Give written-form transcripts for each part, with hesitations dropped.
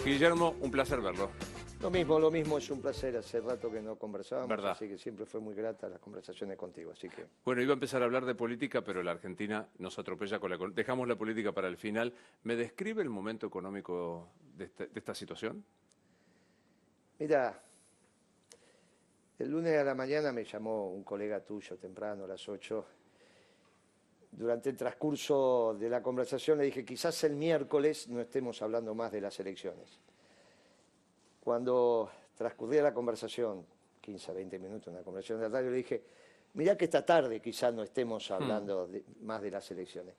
Guillermo, un placer verlo. Lo mismo, es un placer. Hace rato que no conversábamos, ¿Verdad? Así que siempre fue muy grata las conversaciones contigo. Así que Bueno, iba a empezar a hablar de política, pero la Argentina nos atropella con la... Dejamos la política para el final. ¿Me describe el momento económico de esta situación? mira, el lunes a la mañana me llamó un colega tuyo temprano, a las 8. Durante el transcurso de la conversación le dije, quizás el miércoles no estemos hablando más de las elecciones. Cuando transcurría la conversación, 15 a 20 minutos, una conversación de la radio, le dije, mirá que esta tarde quizás no estemos hablando más de las elecciones.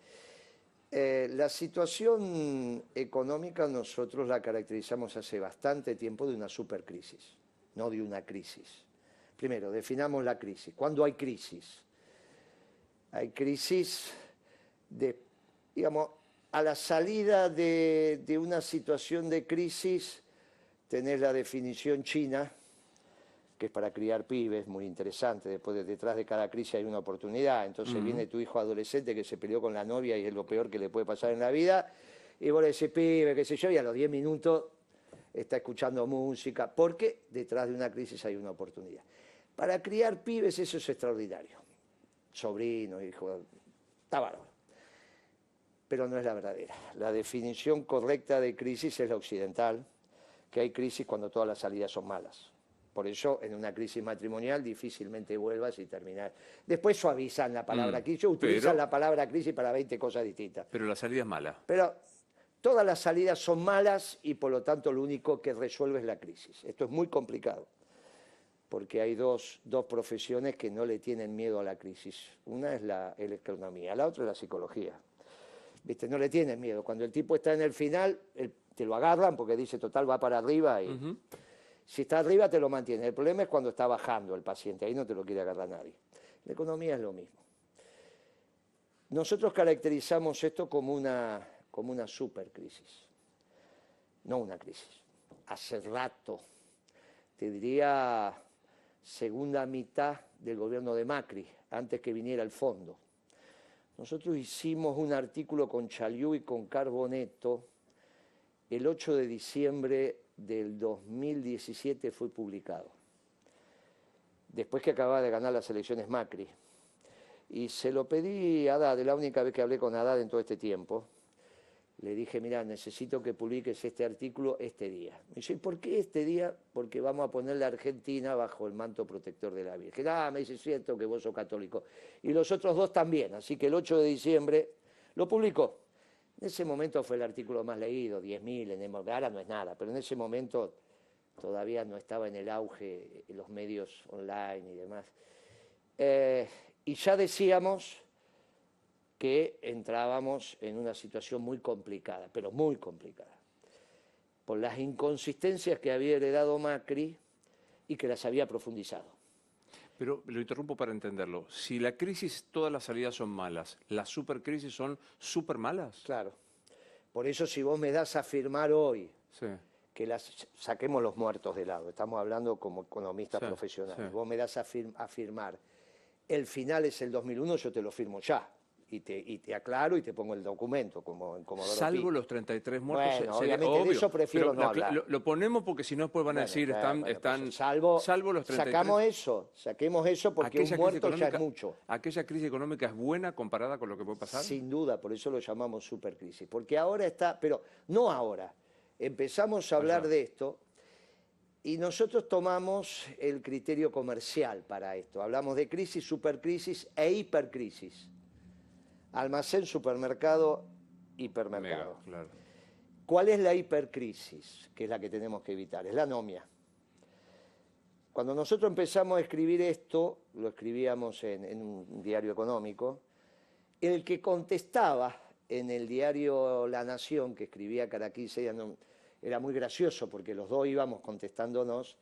La situación económica nosotros la caracterizamos hace bastante tiempo de una supercrisis, no de una crisis. Primero, definamos la crisis. ¿Cuándo hay crisis? Hay crisis digamos, a la salida de una situación de crisis, tenés la definición china, que es para criar pibes, muy interesante. Detrás de cada crisis hay una oportunidad. Entonces viene tu hijo adolescente que se peleó con la novia y es lo peor que le puede pasar en la vida, y vos le decís, pibe, qué sé yo, y a los 10 minutos está escuchando música, porque detrás de una crisis hay una oportunidad. Para criar pibes eso es extraordinario. Sobrinos, hijos, está bárbaro. Pero no es la verdadera. La definición correcta de crisis es la occidental, que hay crisis cuando todas las salidas son malas. Por eso, en una crisis matrimonial difícilmente vuelvas y terminar. Después suavizan la palabra crisis, utilizan la palabra crisis para 20 cosas distintas. Pero la salida es mala. Pero todas las salidas son malas y por lo tanto lo único que resuelve es la crisis. Esto es muy complicado, porque hay dos profesiones que no le tienen miedo a la crisis. Una es la economía, la otra es la psicología. ¿Viste? No le tienen miedo. Cuando el tipo está en el final, te lo agarran porque dice, total, va para arriba y... Si está arriba te lo mantiene. El problema es cuando está bajando el paciente, ahí no te lo quiere agarrar nadie. La economía es lo mismo. Nosotros caracterizamos esto como una supercrisis, no una crisis. Hace rato, te diría segunda mitad del gobierno de Macri, antes que viniera el fondo. Nosotros hicimos un artículo con Chaliú y con Carboneto el 8 de diciembre del 2017 fue publicado, después que acababa de ganar las elecciones Macri. Y se lo pedí a Haddad, la única vez que hablé con Haddad en todo este tiempo. Le dije, mira, necesito que publiques este artículo este día. Me dice, ¿y por qué este día? Porque vamos a poner la Argentina bajo el manto protector de la Virgen. Me dice, siento que vos sos católico. Y los otros dos también, así que el 8 de diciembre lo publicó. En ese momento fue el artículo más leído, 10.000, ahora no es nada, pero en ese momento todavía no estaba en el auge los medios online y demás. Y ya decíamos que entrábamos en una situación muy complicada, pero muy complicada, por las inconsistencias que había heredado Macri y que las había profundizado. Pero lo interrumpo para entenderlo. Si la crisis, todas las salidas son malas, ¿las supercrisis son súper malas? Claro. Por eso si vos me das a afirmar hoy que saquemos los muertos de lado, estamos hablando como economistas profesionales, vos me das a afirmar el final es el 2001, yo te lo firmo ya. Y te aclaro y te pongo el documento como en Comodoro Pi. Salvo los 33 muertos. Bueno, obviamente de eso prefiero no hablar. Lo ponemos porque si no después van a decir salvo los 33. Saquemos eso porque un muerto ya es mucho. ¿Aquella crisis económica es buena comparada con lo que puede pasar? Sin duda, por eso lo llamamos supercrisis. Porque ahora está, pero no ahora. Empezamos a hablar de esto y nosotros tomamos el criterio comercial para esto. Hablamos de crisis, supercrisis e hipercrisis. Almacén, supermercado, hipermercado. Mega, claro. ¿Cuál es la hipercrisis? Que es la que tenemos que evitar, es la anomia. Cuando nosotros empezamos a escribir esto, lo escribíamos en un diario económico, el que contestaba en el diario La Nación, que escribía cada 15 días, era muy gracioso porque los dos íbamos contestándonos,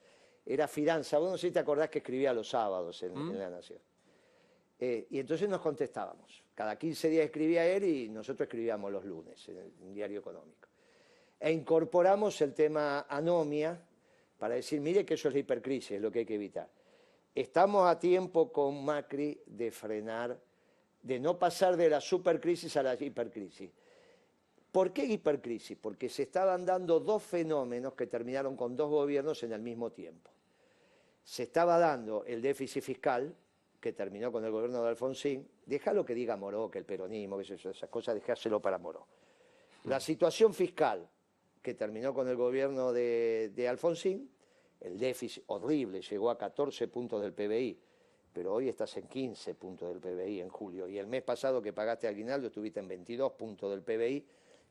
era Fidanza. Vos no sé si te acordás que escribía los sábados en La Nación. Y entonces nos contestábamos. Cada 15 días escribía él y nosotros escribíamos los lunes en el diario económico. E incorporamos el tema anomia para decir, mire que eso es la hipercrisis, es lo que hay que evitar. Estamos a tiempo con Macri de frenar, de no pasar de la supercrisis a la hipercrisis. ¿Por qué hipercrisis? Porque se estaban dando dos fenómenos que terminaron con dos gobiernos en el mismo tiempo. Se estaba dando el déficit fiscal, que terminó con el gobierno de Alfonsín. Déjalo que diga Moró, que el peronismo, que esas cosas, dejárselo para Moró. La situación fiscal, que terminó con el gobierno de Alfonsín, el déficit horrible, llegó a 14 puntos del PBI, pero hoy estás en 15 puntos del PBI en julio, y el mes pasado que pagaste aguinaldo estuviste en 22 puntos del PBI,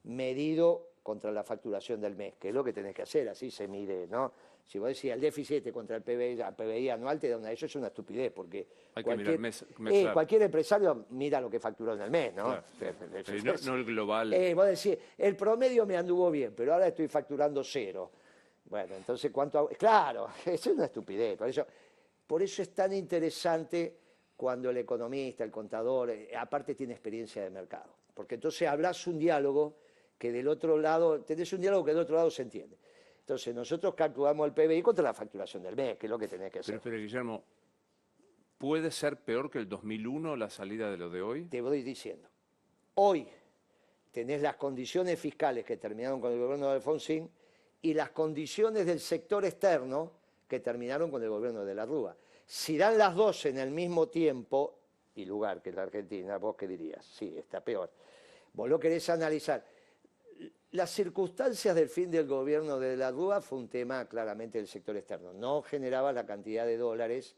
medido contra la facturación del mes, que es lo que tenés que hacer, así se mide, ¿no? Si vos decís el déficit contra el PBI anual, eso es una estupidez, porque hay que mirar mes, cualquier empresario mira lo que facturó en el mes, ¿no? Claro. Pero no el global. Vos decís, el promedio me anduvo bien, pero ahora estoy facturando 0. Bueno, entonces, ¿cuánto hago? Claro, eso es una estupidez. Por eso es tan interesante cuando el economista, el contador, aparte tiene experiencia de mercado. Porque entonces hablas un diálogo que del otro lado, tenés un diálogo que del otro lado se entiende. Entonces nosotros calculamos el PBI contra la facturación del mes, que es lo que tenés que hacer. Pero Guillermo, ¿puede ser peor que el 2001 la salida de lo de hoy? Te voy diciendo. Hoy tenés las condiciones fiscales que terminaron con el gobierno de Alfonsín y las condiciones del sector externo que terminaron con el gobierno de la Rúa. Si dan las dos en el mismo tiempo y lugar que la Argentina, ¿vos qué dirías? Sí, está peor. Vos lo querés analizar. Las circunstancias del fin del gobierno de la Rúa fue un tema claramente del sector externo. No generaba la cantidad de dólares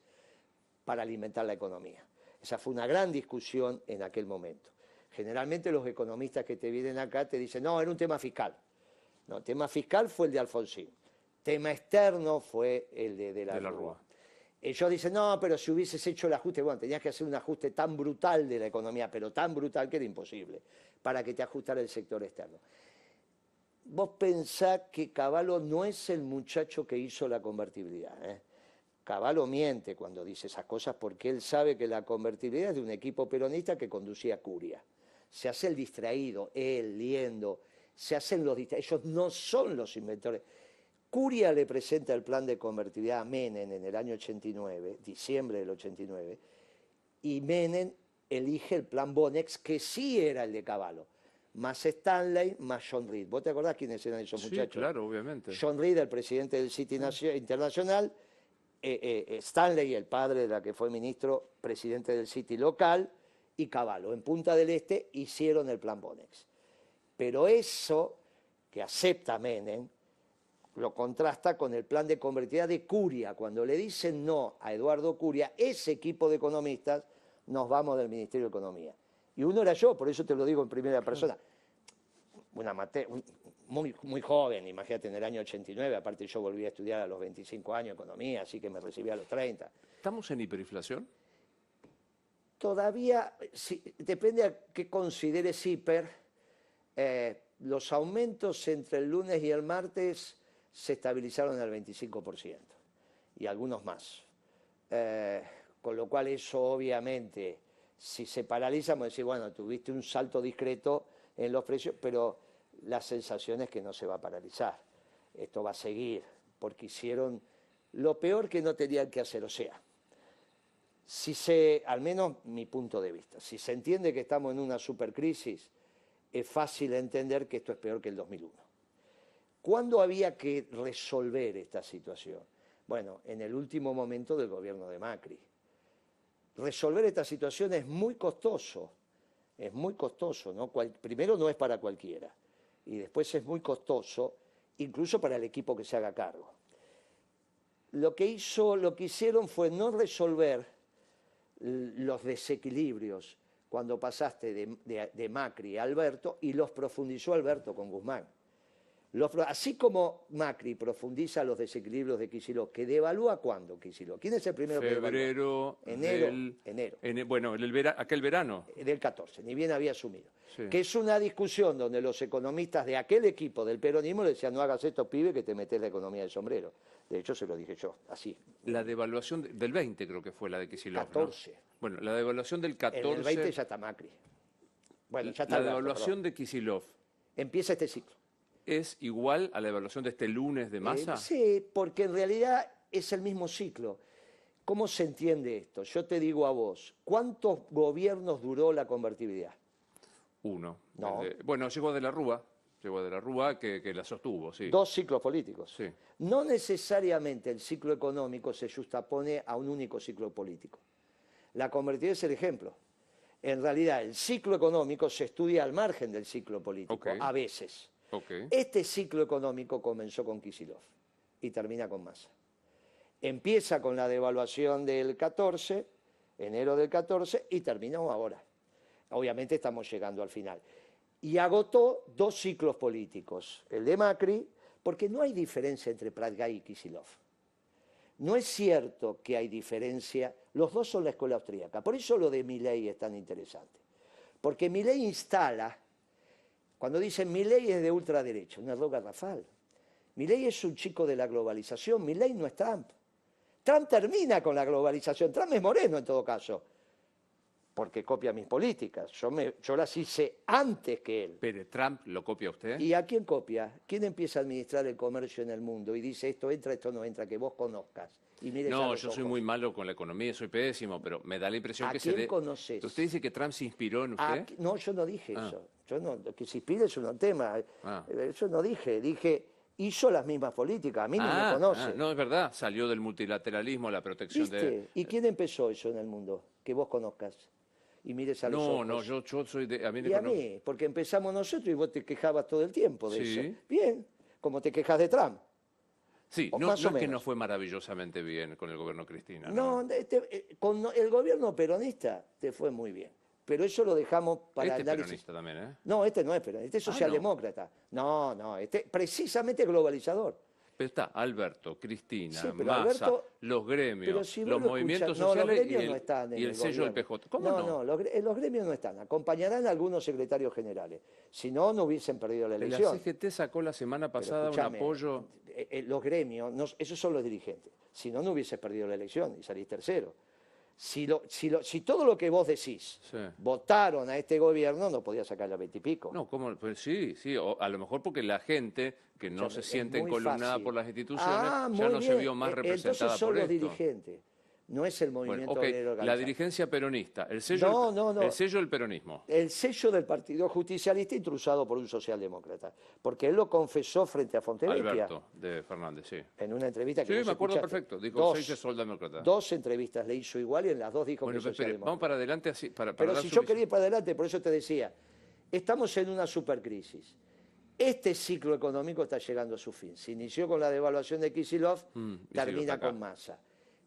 para alimentar la economía. Esa fue una gran discusión en aquel momento. Generalmente los economistas que te vienen acá te dicen, no, era un tema fiscal. No, el tema fiscal fue el de Alfonsín. Tema externo fue el de la Rúa. Ellos dicen, no, pero si hubieses hecho el ajuste, bueno, tenías que hacer un ajuste tan brutal de la economía, pero tan brutal que era imposible, para que te ajustara el sector externo. Vos pensás que Cavallo no es el muchacho que hizo la convertibilidad, ¿eh? Cavallo miente cuando dice esas cosas porque él sabe que la convertibilidad es de un equipo peronista que conducía a Curia. Se hace el distraído, él, Liendo, se hacen los distraídos. Ellos no son los inventores. Curia le presenta el plan de convertibilidad a Menem en el año 89, diciembre del 89, y Menem elige el plan Bonex, que sí era el de Cavallo, más Stanley, más John Reed. ¿Vos te acordás quiénes eran esos muchachos? Sí, claro, obviamente. John Reed, el presidente del City Internacional, Stanley, el padre de la que fue ministro, presidente del City local, y Cavallo. En Punta del Este hicieron el plan Bonex. Pero eso que acepta Menem lo contrasta con el plan de convertibilidad de Curia. Cuando le dicen no a Eduardo Curia, ese equipo de economistas, nos vamos del Ministerio de Economía. Y uno era yo, por eso te lo digo en primera persona. Muy joven, imagínate, en el año 89, aparte yo volví a estudiar a los 25 años economía, así que me recibí a los 30. ¿Estamos en hiperinflación? Todavía, sí, depende a qué consideres hiper. Los aumentos entre el lunes y el martes se estabilizaron al 25% y algunos más. Con lo cual eso obviamente, si se paraliza, vamos a decir, bueno, tuviste un salto discreto en los precios, pero la sensación es que no se va a paralizar. Esto va a seguir, porque hicieron lo peor que no tenían que hacer. O sea, al menos mi punto de vista, si se entiende que estamos en una supercrisis, es fácil entender que esto es peor que el 2001. ¿Cuándo había que resolver esta situación? Bueno, en el último momento del gobierno de Macri. Resolver esta situación es muy costoso, ¿no? Primero no es para cualquiera, y después es muy costoso, incluso para el equipo que se haga cargo. Lo que hicieron fue no resolver los desequilibrios cuando pasaste de Macri a Alberto, y los profundizó Alberto con Guzmán. Así como Macri profundiza los desequilibrios de Kicillof, que devalúa ¿cuándo Kicillof? ¿Quién es el primero que devalúa? Enero. Bueno, aquel verano. Del 14, ni bien había asumido. Sí. Que es una discusión donde los economistas de aquel equipo del peronismo le decían, no hagas esto, pibe, que te metes la economía de sombrero. De hecho, se lo dije yo, así. La devaluación del 20 creo que fue la de Kicillof, 14. ¿no? Bueno, la devaluación del 14... En el 20 ya está Macri. Bueno, ya está la devaluación de Kicillof. Empieza este ciclo. ¿Es igual a la evaluación de este lunes de Massa? Sí, porque en realidad es el mismo ciclo. ¿Cómo se entiende esto? Yo te digo a vos, ¿cuántos gobiernos duró la convertibilidad? Uno. No. Bueno, llegó de la Rúa. Llegó de la Rúa que la sostuvo, sí. Dos ciclos políticos. Sí. No necesariamente el ciclo económico se justapone a un único ciclo político. La convertida es el ejemplo. En realidad, el ciclo económico se estudia al margen del ciclo político, Ok. a veces. Ok. Este ciclo económico comenzó con Kicillof y termina con Massa. Empieza con la devaluación del 14, enero del 14, y terminó ahora. Obviamente estamos llegando al final. Y agotó dos ciclos políticos, el de Macri, porque no hay diferencia entre Pratgay y Kicillof. No es cierto que hay diferencia, los dos son la escuela austríaca, por eso lo de Milei es tan interesante. Porque Milei instala, cuando dicen Milei es de ultraderecha, un error garrafal. Milei es un chico de la globalización, Milei no es Trump. Trump termina con la globalización, Trump es moreno en todo caso, porque copia mis políticas, yo las hice antes que él. ¿Pero Trump lo copia usted? ¿Y a quién copia? ¿Quién empieza a administrar el comercio en el mundo y dice esto entra, esto no entra, que vos conozcas? Y mires a No, los yo soy ojos? muy malo con la economía, soy pésimo, pero me da la impresión ¿A que quién conoces? ¿Usted dice que Trump se inspiró en usted? No, yo no dije Ah. eso. Yo no, que se inspire es un tema. Ah. Eso no dije. Dije, hizo las mismas políticas. A mí no me conoce. No, es verdad, salió del multilateralismo, la protección ¿Viste? ¿Y quién empezó eso en el mundo? Que vos conozcas. Y mires a los ojos. No, yo soy de... A mí, Y a mí, porque empezamos nosotros y vos te quejabas todo el tiempo de Sí. eso. Bien, como te quejas de Trump. Sí, o no, más no o es que menos. no fue maravillosamente bien con el gobierno Cristina. No, con el gobierno peronista te fue muy bien. Pero eso lo dejamos para Este es análisis. peronista también, ¿eh? No, este no es peronista, este es socialdemócrata. No, este precisamente globalizador. Pero está Alberto, Cristina, Sí, pero Massa, Alberto- los gremios, Pero si vos los lo movimientos escuchás- no, los sociales gremios no están en y el sello del gobierno. PJ. ¿Cómo no? No, los gremios no están. Acompañarán a algunos secretarios generales. Si no, no hubiesen perdido la La elección. CGT sacó la semana Pero pasada un escúchame, apoyo... los gremios, esos son los dirigentes. Si no, no hubieses perdido la elección y salís tercero. Si todo lo que vos decís Sí. votaron a este gobierno, no podía sacar la 20 y pico. No, ¿cómo? Pues sí, a lo mejor porque la gente que no se Es siente muy encolumnada fácil. por las instituciones Ah, ya muy no se bien. vio más representada Entonces son por los esto. dirigentes, no es el Bueno, movimiento ok, obrero la organizado. dirigencia peronista, el sello, No. el sello del peronismo. El sello del Partido Justicialista intrusado por un socialdemócrata, porque él lo confesó frente a Fontevecchia Alberto de Fernández, sí. en una entrevista que Sí, vos me acuerdo escuchaste. perfecto. Dijo, Dos, soy soldemócrata. dos entrevistas le hizo igual y en las dos dijo Bueno, que pero es espere, vamos socialdemócrata. para adelante así, para Pero dar si su yo visión. quería ir para adelante, por eso te decía, estamos en una supercrisis. Este ciclo económico está llegando a su fin. Se inició con la devaluación de Kicillof, y sigue termina hasta acá. con Massa.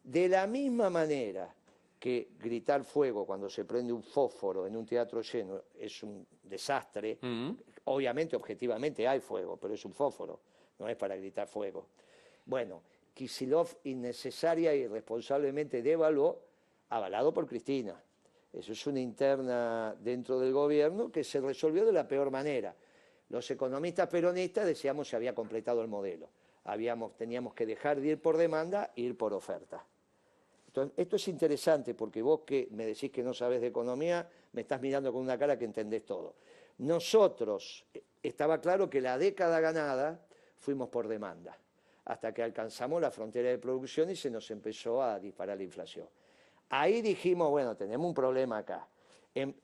De la misma manera que gritar fuego cuando se prende un fósforo en un teatro lleno es un desastre, obviamente, objetivamente hay fuego, pero es un fósforo, no es para gritar fuego. Bueno, Kicillof innecesaria y irresponsablemente devaluó, avalado por Cristina. Eso es una interna dentro del gobierno que se resolvió de la peor manera. Los economistas peronistas decíamos que se había completado el modelo. Teníamos que dejar de ir por demanda e ir por oferta. Entonces, esto es interesante porque vos que me decís que no sabés de economía, me estás mirando con una cara que entendés todo. Nosotros, estaba claro que la década ganada fuimos por demanda, hasta que alcanzamos la frontera de producción y se nos empezó a disparar la inflación. Ahí dijimos, bueno, tenemos un problema acá.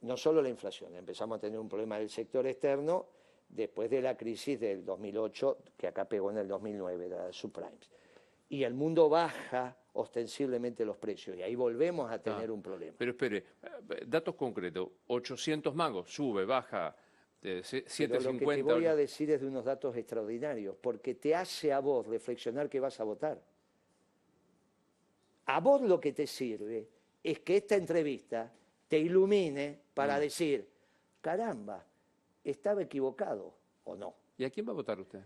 No solo la inflación, empezamos a tener un problema del sector externo después de la crisis del 2008, que acá pegó en el 2009, la subprimes. Y el mundo baja ostensiblemente los precios, y ahí volvemos a tener un problema. Pero espere, datos concretos, 800 mangos, sube, baja, Pero 750... lo que te voy a decir es de unos datos extraordinarios, porque te hace a vos reflexionar que vas a votar. A vos lo que te sirve es que esta entrevista te ilumine para decir, caramba, estaba equivocado o no. ¿Y a quién va a votar usted?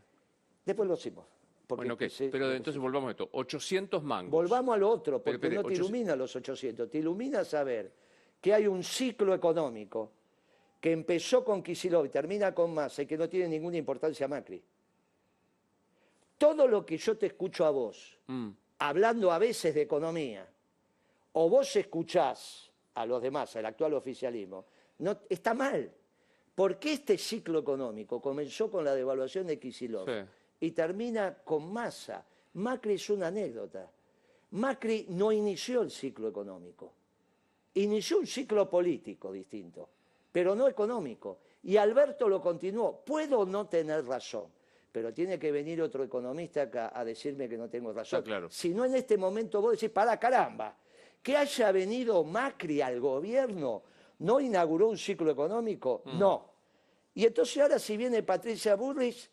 Después lo hicimos. porque Bueno, ok, sé pero lo que entonces sé. volvamos a esto. 800 mangos. Volvamos al otro, porque Espere, no te 800. ilumina los 800, te ilumina saber que hay un ciclo económico que empezó con Kicillof y termina con Massa y que no tiene ninguna importancia Macri. Todo lo que yo te escucho a vos, hablando a veces de economía, o vos escuchás a los demás, al actual oficialismo, no, está mal. Porque este ciclo económico comenzó con la devaluación de Kicillof Sí. y termina con Massa. Macri es una anécdota. Macri no inició el ciclo económico, inició un ciclo político distinto. pero no económico. Y Alberto lo continuó. Puedo no tener razón, pero tiene que venir otro economista acá a decirme que no tengo razón. Claro. Si no, en este momento vos decís, para caramba, que haya venido Macri al gobierno, ¿no inauguró un ciclo económico? No. Y entonces ahora si viene Patricia Bullrich,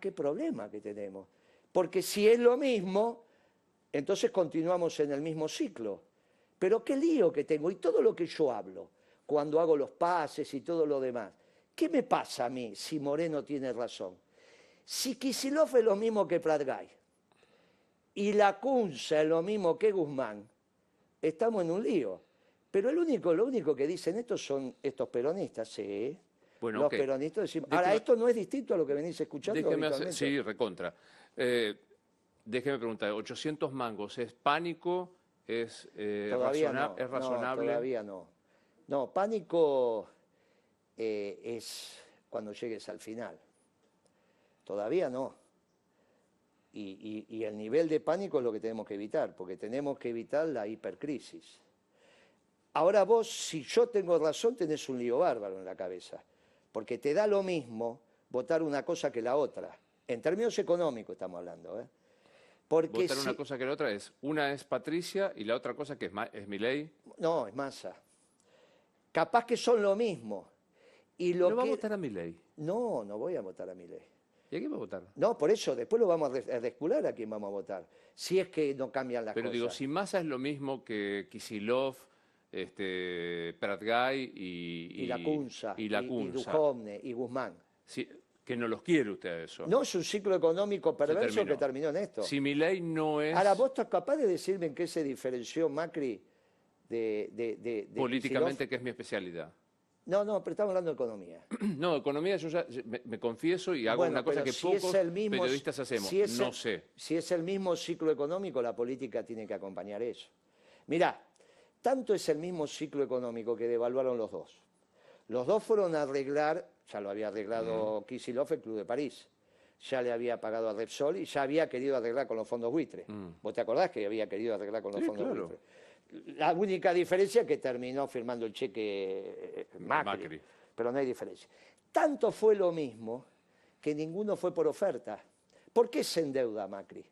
qué problema que tenemos. Porque si es lo mismo, entonces continuamos en el mismo ciclo. Pero qué lío que tengo. Y todo lo que yo hablo, cuando hago los pases y todo lo demás, ¿qué me pasa a mí si Moreno tiene razón? Si Kicillof es lo mismo que Pratgay y Lacunza es lo mismo que Guzmán, estamos en un lío. Pero lo único que dicen estos son estos peronistas, sí. Bueno, los peronistas decimos. Ahora, esto no es distinto a lo que venís escuchando habitualmente. Sí, recontra. Déjeme preguntar, ¿800 mangos es pánico? ¿Es, razonable? No, todavía no. No, pánico es cuando llegues al final. Todavía no. Y el nivel de pánico es lo que tenemos que evitar, porque tenemos que evitar la hipercrisis. Ahora vos, si yo tengo razón, tenés un lío bárbaro en la cabeza, porque te da lo mismo votar una cosa que la otra. En términos económicos estamos hablando, ¿eh? Porque votar una cosa que la otra una es Patricia y la otra cosa que es Milei. No, es Massa. Capaz que son lo mismo. Y ¿No va a votar a Milei? No, no voy a votar a Milei. ¿Y a quién va a votar? No, por eso, después lo vamos a descular a quién vamos a votar, si es que no cambian las cosas. Pero digo, si Massa es lo mismo que Kicillof, Pratgay y Lacunza, y Lacunza. Duhovne, y Guzmán. Sí, que no los quiere usted eso. No, es un ciclo económico perverso que terminó en esto. Si Milei no es... Ahora, ¿vos estás capaz de decirme en qué se diferenció Macri de políticamente, Kicillof? que es mi especialidad. No, pero estamos hablando de economía. No, economía yo ya me confieso y hago una cosa que pocos periodistas hacemos. No sé. Si es el mismo ciclo económico, la política tiene que acompañar eso. Mirá, tanto es el mismo ciclo económico que devaluaron los dos. Los dos fueron a arreglar, ya lo había arreglado Kicillof, el Club de París. Ya le había pagado a Repsol y ya había querido arreglar con los fondos buitre. ¿Vos te acordás que había querido arreglar con los fondos buitre? La única diferencia es que terminó firmando el cheque Macri, pero no hay diferencia. Tanto fue lo mismo que ninguno fue por oferta. ¿Por qué se endeuda Macri?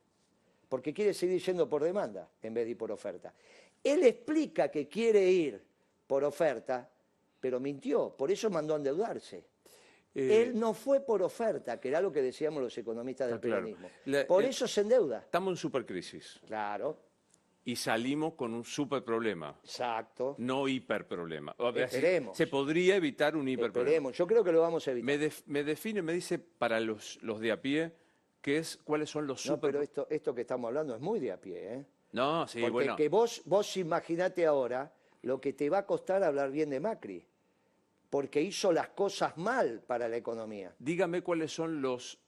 Porque quiere seguir yendo por demanda en vez de ir por oferta. Él explica que quiere ir por oferta, pero mintió, por eso mandó a endeudarse. Él no fue por oferta, que era lo que decíamos los economistas del peronismo. Por eso se endeuda. Estamos en supercrisis. Claro. Y salimos con un superproblema. Exacto. No hiperproblema. Esperemos. Se podría evitar un hiperproblema. Esperemos. Yo creo que lo vamos a evitar. Me define, para los de a pie, cuáles son los superproblemas. No, pero esto que estamos hablando es muy de a pie, ¿eh? No, sí, porque bueno. Que vos imaginate ahora lo que te va a costar hablar bien de Macri, porque hizo las cosas mal para la economía. Dígame cuáles son los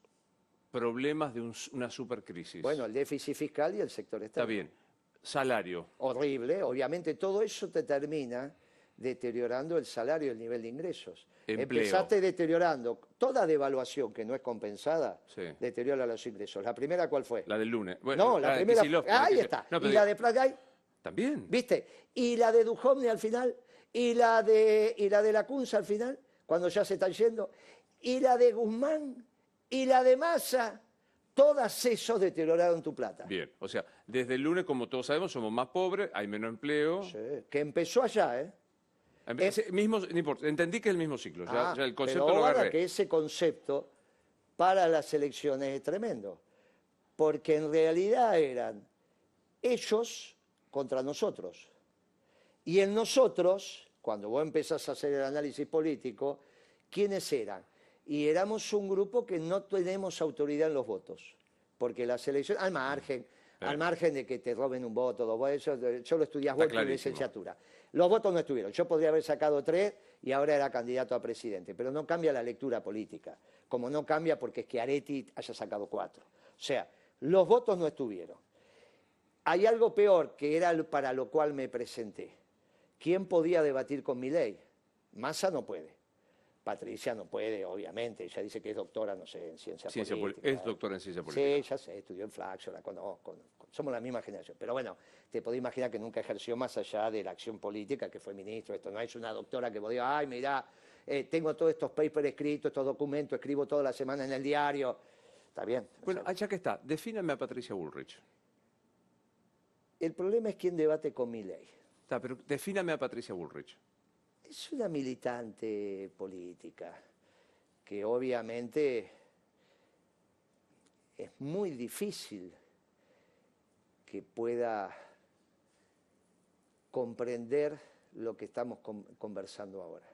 problemas de una supercrisis. Bueno, el déficit fiscal y el sector externo. Está bien. Salario. Horrible, obviamente todo eso te termina deteriorando el salario y el nivel de ingresos. Empleo. Empezaste deteriorando. Toda devaluación que no es compensada deteriora los ingresos. ¿La primera cuál fue? La del lunes. Bueno, no, la primera. Ahí está. No, ¿y la de Pratgay? También. ¿Viste? Y la de Duhovne al final, y la de Lacunza al final, cuando ya se están yendo, y la de Guzmán, y la de Massa. Todas esos deterioraron tu plata. Bien, o sea, desde el lunes, como todos sabemos, somos más pobres, hay menos empleo. Sí, que empezó allá, ¿eh? No importa, entendí que es el mismo ciclo, ya el concepto pero lo agarré. ahora que ese concepto para las elecciones es tremendo, porque en realidad eran ellos contra nosotros. Y en nosotros, cuando vos empezás a hacer el análisis político, ¿quiénes eran? Y éramos un grupo que no tenemos autoridad en los votos, porque las elecciones, al margen de que te roben un voto, dos votos, yo lo estudiás vos en licenciatura. Los votos no estuvieron, yo podría haber sacado 3 y ahora era candidato a presidente, pero no cambia la lectura política, como no cambia porque Schiaretti haya sacado 4. O sea, los votos no estuvieron. Hay algo peor, que era para lo cual me presenté. ¿Quién podía debatir con Milei? Massa no puede. Patricia no puede, obviamente, ella dice que es doctora, no sé, en ciencia política. Es doctora en ciencia política. Sí, ya sé, estudió en Flaxo, la conozco, somos la misma generación. Pero bueno, te podés imaginar que nunca ejerció más allá de la acción política, que fue ministro. Esto no es una doctora que vos digas, ay, mirá, tengo todos estos papers escritos, estos documentos, escribo toda la semana en el diario. Está bien. Bueno, allá que está, defíname a Patricia Bullrich. El problema es quién debate con Milei. Está, pero defíname a Patricia Bullrich. Es una militante política que obviamente es muy difícil que pueda comprender lo que estamos conversando ahora.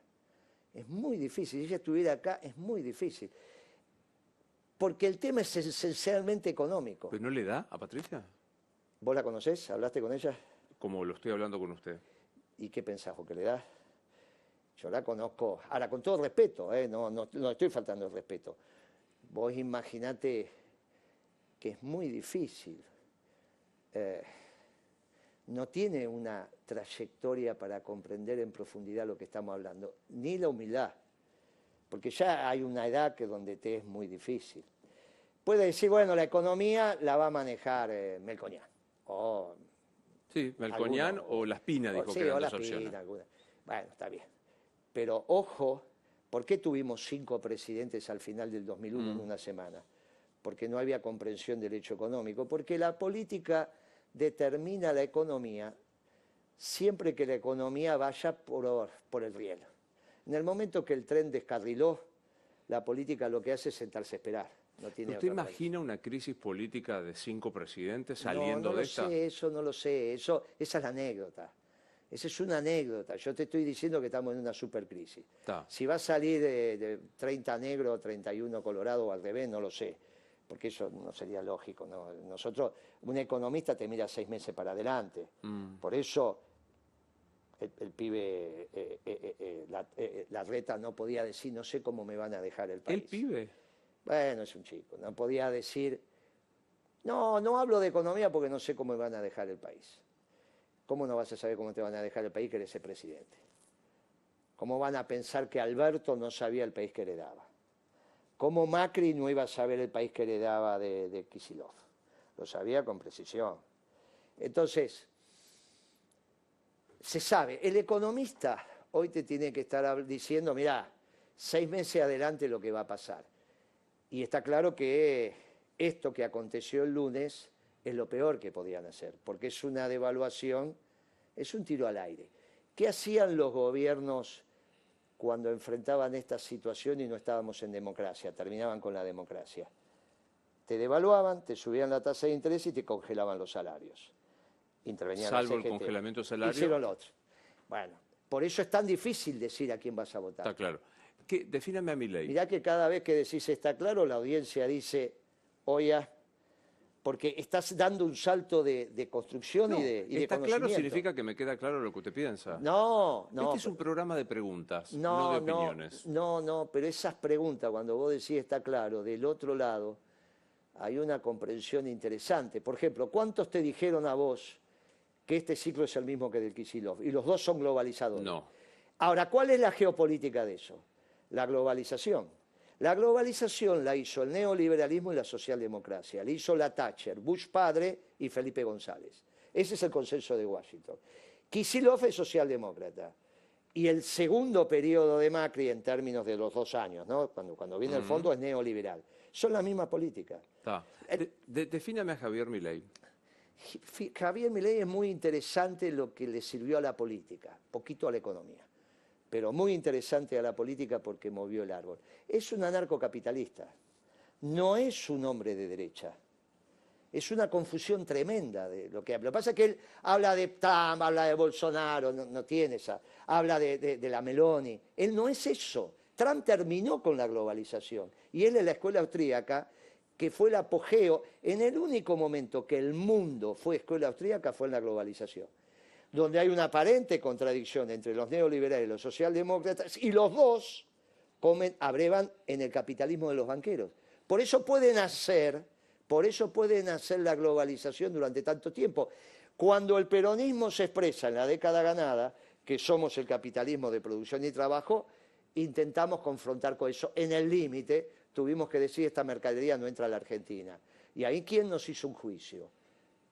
Es muy difícil. Si ella estuviera acá, es muy difícil. Porque el tema es esencialmente económico. ¿Pero no le da a Patricia? ¿Vos la conocés? ¿Hablaste con ella? Como lo estoy hablando con usted. ¿Y qué pensás vos que le da? Yo la conozco, ahora con todo respeto, no estoy faltando el respeto. Vos imaginate que es muy difícil. No tiene una trayectoria para comprender en profundidad lo que estamos hablando, ni la humildad, porque ya hay una edad que donde te es muy difícil. Puede decir, bueno, la economía la va a manejar Melconian. Sí, Melconian o Laspina, dijo que eran dos opciones. Bueno, está bien. Pero ojo, ¿por qué tuvimos 5 presidentes al final del 2001 en una semana? Porque no había comprensión del hecho económico, porque la política determina la economía siempre que la economía vaya por el riel. En el momento que el tren descarriló, la política lo que hace es sentarse a esperar. No tiene ¿Usted imagina una crisis política de 5 presidentes saliendo no de esta? No lo sé, eso no lo sé, esa es la anécdota. Esa es una anécdota. Yo te estoy diciendo que estamos en una supercrisis. Si va a salir de 30 negro, 31 colorado o al revés, no lo sé, porque eso no sería lógico, ¿no? Nosotros, un economista te mira 6 meses para adelante. Por eso el pibe, la reta no podía decir, no sé cómo me van a dejar el país. ¿El pibe? Bueno, es un chico, no podía decir, no hablo de economía porque no sé cómo me van a dejar el país. ¿Cómo no vas a saber cómo te van a dejar el país que eres el presidente? ¿Cómo van a pensar que Alberto no sabía el país que heredaba? ¿Cómo Macri no iba a saber el país que heredaba de Kicillof? Lo sabía con precisión. Entonces, se sabe, el economista hoy te tiene que estar diciendo, mirá, 6 meses adelante lo que va a pasar. Y está claro que esto que aconteció el lunes es lo peor que podían hacer, porque es una devaluación, es un tiro al aire. ¿Qué hacían los gobiernos cuando enfrentaban esta situación y no estábamos en democracia? Terminaban con la democracia. Te devaluaban, te subían la tasa de interés y te congelaban los salarios. Intervenían Salvo el congelamiento salario. Hicieron lo otro. Bueno, por eso es tan difícil decir a quién vas a votar. Está claro. Defíname a Milei. Mirá que cada vez que decís está claro, la audiencia dice, oye, porque estás dando un salto de construcción y de está conocimiento. Claro significa que me queda claro lo que usted piensa. No. Este es un programa de preguntas, no de opiniones. No, pero esas preguntas, cuando vos decís está claro, del otro lado hay una comprensión interesante. Por ejemplo, ¿cuántos te dijeron a vos que este ciclo es el mismo que del Kicillof? Y los dos son globalizadores. No. Ahora, ¿cuál es la geopolítica de eso? La globalización. La globalización la hizo el neoliberalismo y la socialdemocracia. La hizo la Thatcher, Bush padre y Felipe González. Ese es el consenso de Washington. Kicillof es socialdemócrata. Y el segundo periodo de Macri, en términos de los 2 años, ¿no? Cuando viene el fondo, es neoliberal. Son la misma política. Defíname a Javier Milei. Javier Milei es muy interesante lo que le sirvió a la política, poquito a la economía, pero muy interesante a la política porque movió el árbol. Es un anarcocapitalista, no es un hombre de derecha. Es una confusión tremenda de lo que habla. Lo que pasa es que él habla de Trump, habla de Bolsonaro, no tiene esa, habla de la Meloni. Él no es eso. Trump terminó con la globalización y él en la escuela austríaca, que fue el apogeo, en el único momento que el mundo fue escuela austríaca fue en la globalización, donde hay una aparente contradicción entre los neoliberales y los socialdemócratas, y los dos abrevan en el capitalismo de los banqueros. Por eso pueden hacer la globalización durante tanto tiempo. Cuando el peronismo se expresa en la década ganada, que somos el capitalismo de producción y trabajo, intentamos confrontar con eso. En el límite tuvimos que decir esta mercadería no entra a la Argentina. Y ahí, ¿quién nos hizo un juicio?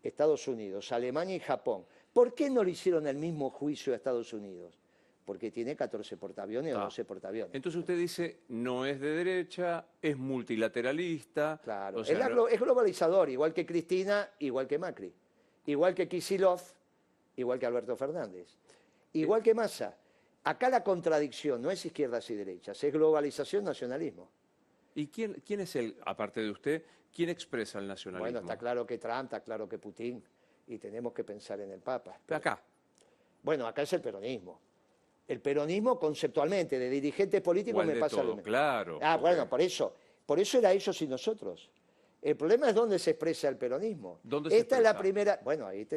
Estados Unidos, Alemania y Japón. ¿Por qué no le hicieron el mismo juicio a Estados Unidos? Porque tiene 14 portaaviones o 12 portaaviones. Entonces usted dice, no es de derecha, es multilateralista. Claro, O sea, es globalizador, igual que Cristina, igual que Macri, igual que Kicillof, igual que Alberto Fernández, igual que Massa. Acá la contradicción no es izquierdas y derechas, es globalización, nacionalismo. ¿Y quién es aparte de usted, quién expresa el nacionalismo? Bueno, está claro que Trump, está claro que Putin, y tenemos que pensar en el Papa. Pero acá. Bueno, acá es el peronismo. El peronismo conceptualmente, de dirigentes políticos me pasa lo mismo. Claro. Bueno, por eso era ellos y nosotros. El problema es dónde se expresa el peronismo. Esta es la primera. Bueno, ahí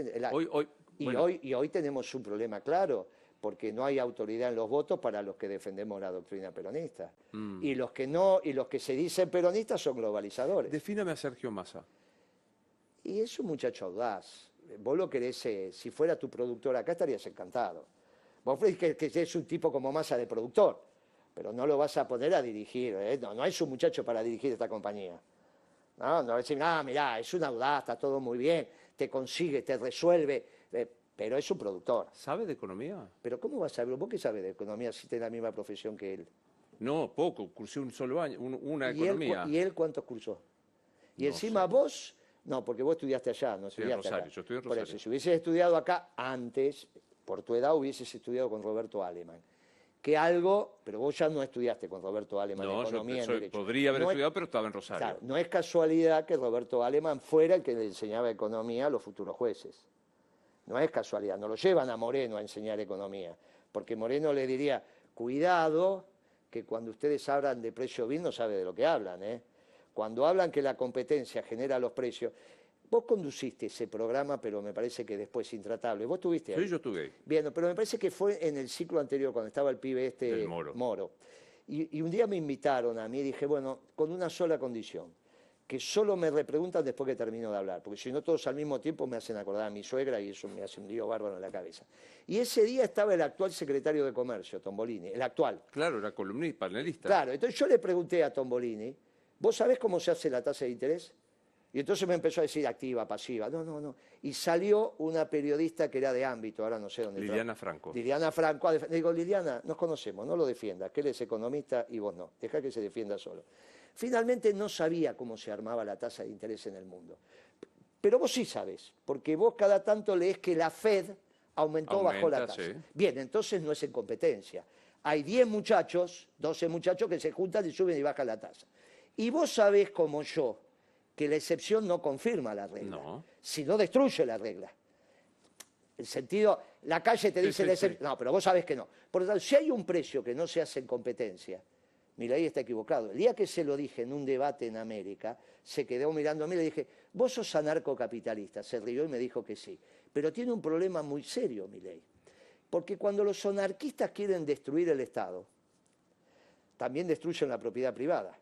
hoy tenemos un problema claro, porque no hay autoridad en los votos para los que defendemos la doctrina peronista. Y los que no, y los que se dicen peronistas son globalizadores. Defíname a Sergio Massa. Y es un muchacho audaz. Vos lo querés, si fuera tu productor acá estarías encantado. Vos crees que es un tipo como Massa de productor, pero no lo vas a poner a dirigir, ¿eh? No es un muchacho para dirigir esta compañía. No va a decir, mirá, es un audaz, está todo muy bien, te consigue, te resuelve, pero es un productor. ¿Sabe de economía? Pero ¿cómo vas a saber? ¿Vos qué sabes de economía si tenés la misma profesión que él? No, poco, cursé un solo año, una economía. ¿Y él cuántos cursó? Y No encima sé. vos, no, porque vos estudiaste allá, no Estoy en estudiaste Rosario, acá. yo estoy en Por Rosario. eso, si hubieses estudiado acá antes, por tu edad hubieses estudiado con Roberto Aleman. Pero vos ya no estudiaste con Roberto Aleman economía en derecho. Podría haber estudiado, pero estaba en Rosario. Claro, no es casualidad que Roberto Aleman fuera el que le enseñaba economía a los futuros jueces. No es casualidad, no lo llevan a Moreno a enseñar economía, porque Moreno le diría, cuidado, que cuando ustedes hablan de precio BIN no sabe de lo que hablan, ¿eh? Cuando hablan que la competencia genera los precios. Vos conduciste ese programa, pero me parece que después intratable. ¿Vos estuviste ahí? Sí, yo estuve ahí. Bien, pero me parece que fue en el ciclo anterior, cuando estaba el pibe Del Moro. Moro. Y un día me invitaron a mí y dije, bueno, con una sola condición, que solo me repreguntan después que termino de hablar, porque si no todos al mismo tiempo me hacen acordar a mi suegra y eso me hace un lío bárbaro en la cabeza. Y ese día estaba el actual secretario de Comercio, Tombolini, el actual. Claro, era columnista, panelista. Claro, entonces yo le pregunté a Tombolini, ¿vos sabés cómo se hace la tasa de interés? Y entonces me empezó a decir activa, pasiva. No. Y salió una periodista que era de ámbito, ahora no sé dónde. Liliana Franco. Liliana Franco. Le digo, Liliana, nos conocemos, no lo defiendas, que él es economista y vos no. Deja que se defienda solo. Finalmente no sabía cómo se armaba la tasa de interés en el mundo. Pero vos sí sabés, porque vos cada tanto lees que la Fed aumentó o bajó la tasa. Sí. Bien, entonces no es en competencia. Hay 10 muchachos, 12 muchachos que se juntan y suben y bajan la tasa. Y vos sabés como yo, que la excepción no confirma la regla, sino destruye la regla. El sentido, la calle te dice la excepción. No, pero vos sabés que no. Por lo tanto, si hay un precio que no se hace en competencia, Milei está equivocado. El día que se lo dije en un debate en América, se quedó mirando a mí y le dije, vos sos anarcocapitalista. Se rió y me dijo que sí. Pero tiene un problema muy serio, Milei. Porque cuando los anarquistas quieren destruir el Estado, también destruyen la propiedad privada.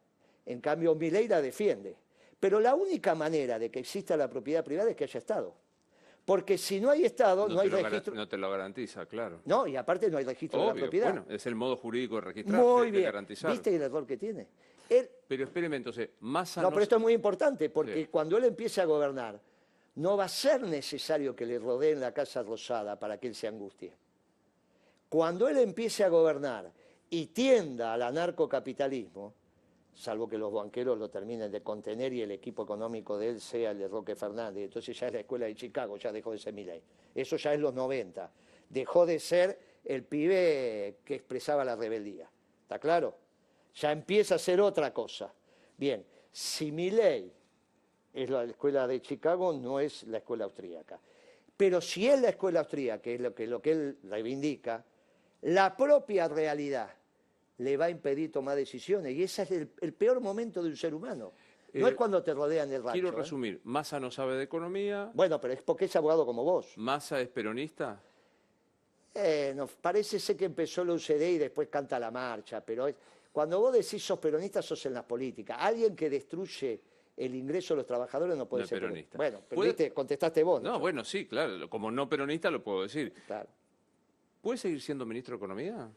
En cambio, Milei la defiende. Pero la única manera de que exista la propiedad privada es que haya Estado. Porque si no hay Estado, no hay registro. No te lo garantiza, claro. No, y aparte no hay registro de la propiedad. Bueno, es el modo jurídico de registrar, Muy bien. de garantizar. ¿Viste el error que tiene? Pero espéreme, entonces, Massa No, pero esto es muy importante, porque Sí. cuando él empiece a gobernar, no va a ser necesario que le rodeen la Casa Rosada para que él se angustie. Cuando él empiece a gobernar y tienda al anarcocapitalismo, salvo que los banqueros lo terminen de contener y el equipo económico de él sea el de Roque Fernández, entonces ya es la escuela de Chicago, ya dejó de ser Milei. Eso ya es los 90. Dejó de ser el pibe que expresaba la rebeldía. ¿Está claro? Ya empieza a ser otra cosa. Bien, si Milei es la escuela de Chicago, no es la escuela austríaca. Pero si es la escuela austríaca, que es lo que él reivindica, la propia realidad le va a impedir tomar decisiones. Y ese es el peor momento de un ser humano. No es cuando te rodean el rancho. Quiero resumir. Massa no sabe de economía. Bueno, pero es porque es abogado como vos. ¿Massa es peronista? No, parece ser que empezó la UCD y después canta la marcha. Pero cuando vos decís sos peronista, sos en la política. Alguien que destruye el ingreso de los trabajadores no puede No ser peronista. Bueno, pero viste, contestaste vos. No, bueno, sí, claro. Como no peronista lo puedo decir. Claro. ¿Puede seguir siendo ministro de Economía?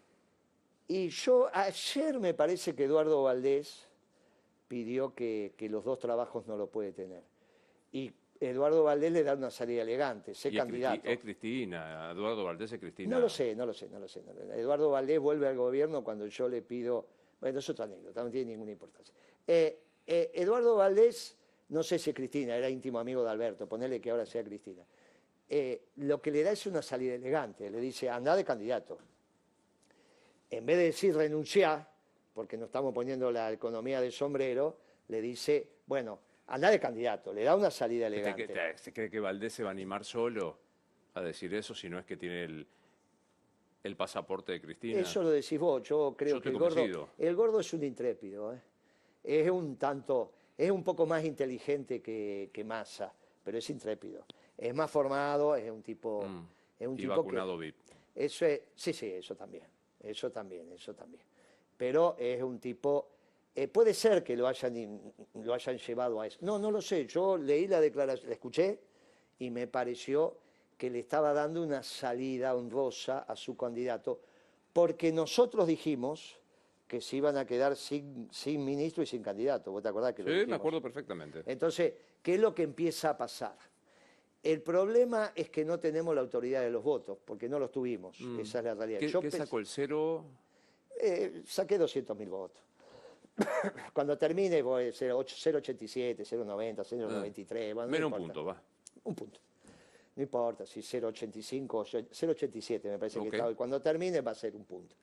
Y yo, ayer me parece que Eduardo Valdés pidió que los dos trabajos no lo puede tener. Y Eduardo Valdés le da una salida elegante, sé Y candidato. es Cristina, Eduardo Valdés es Cristina. No lo sé. Eduardo Valdés vuelve al gobierno cuando yo le pido... Bueno, es otra anécdota, no tiene ninguna importancia. Eduardo Valdés, no sé si es Cristina, era íntimo amigo de Alberto, ponele que ahora sea Cristina. Lo que le da es una salida elegante, le dice, anda de candidato. En vez de decir renunciar, porque nos estamos poniendo la economía de sombrero, le dice, bueno, anda de candidato, le da una salida elegante. ¿Se cree que Valdés se va a animar solo a decir eso si no es que tiene el pasaporte de Cristina? Eso lo decís vos, yo creo que el gordo es un intrépido, ¿eh? Es un poco más inteligente que Massa, pero es intrépido. Es más formado, es un tipo... y vacunado VIP. Sí, eso también. Pero es un tipo... puede ser que lo hayan llevado a eso. No lo sé. Yo leí la declaración, la escuché y me pareció que le estaba dando una salida honrosa a su candidato, porque nosotros dijimos que se iban a quedar sin ministro y sin candidato. ¿Vos te acordás que lo dijimos? Sí, me acuerdo perfectamente. Entonces, ¿qué es lo que empieza a pasar? El problema es que no tenemos la autoridad de los votos, porque no los tuvimos. Esa es la realidad. ¿Qué sacó el cero? Saqué 200.000 votos. Cuando termine voy a ser 0,87, 0,90, 0,93. Bueno, menos un punto, va. Un punto. No importa si 0,85 o 0,87 me parece que está hoy. Cuando termine va a ser un punto.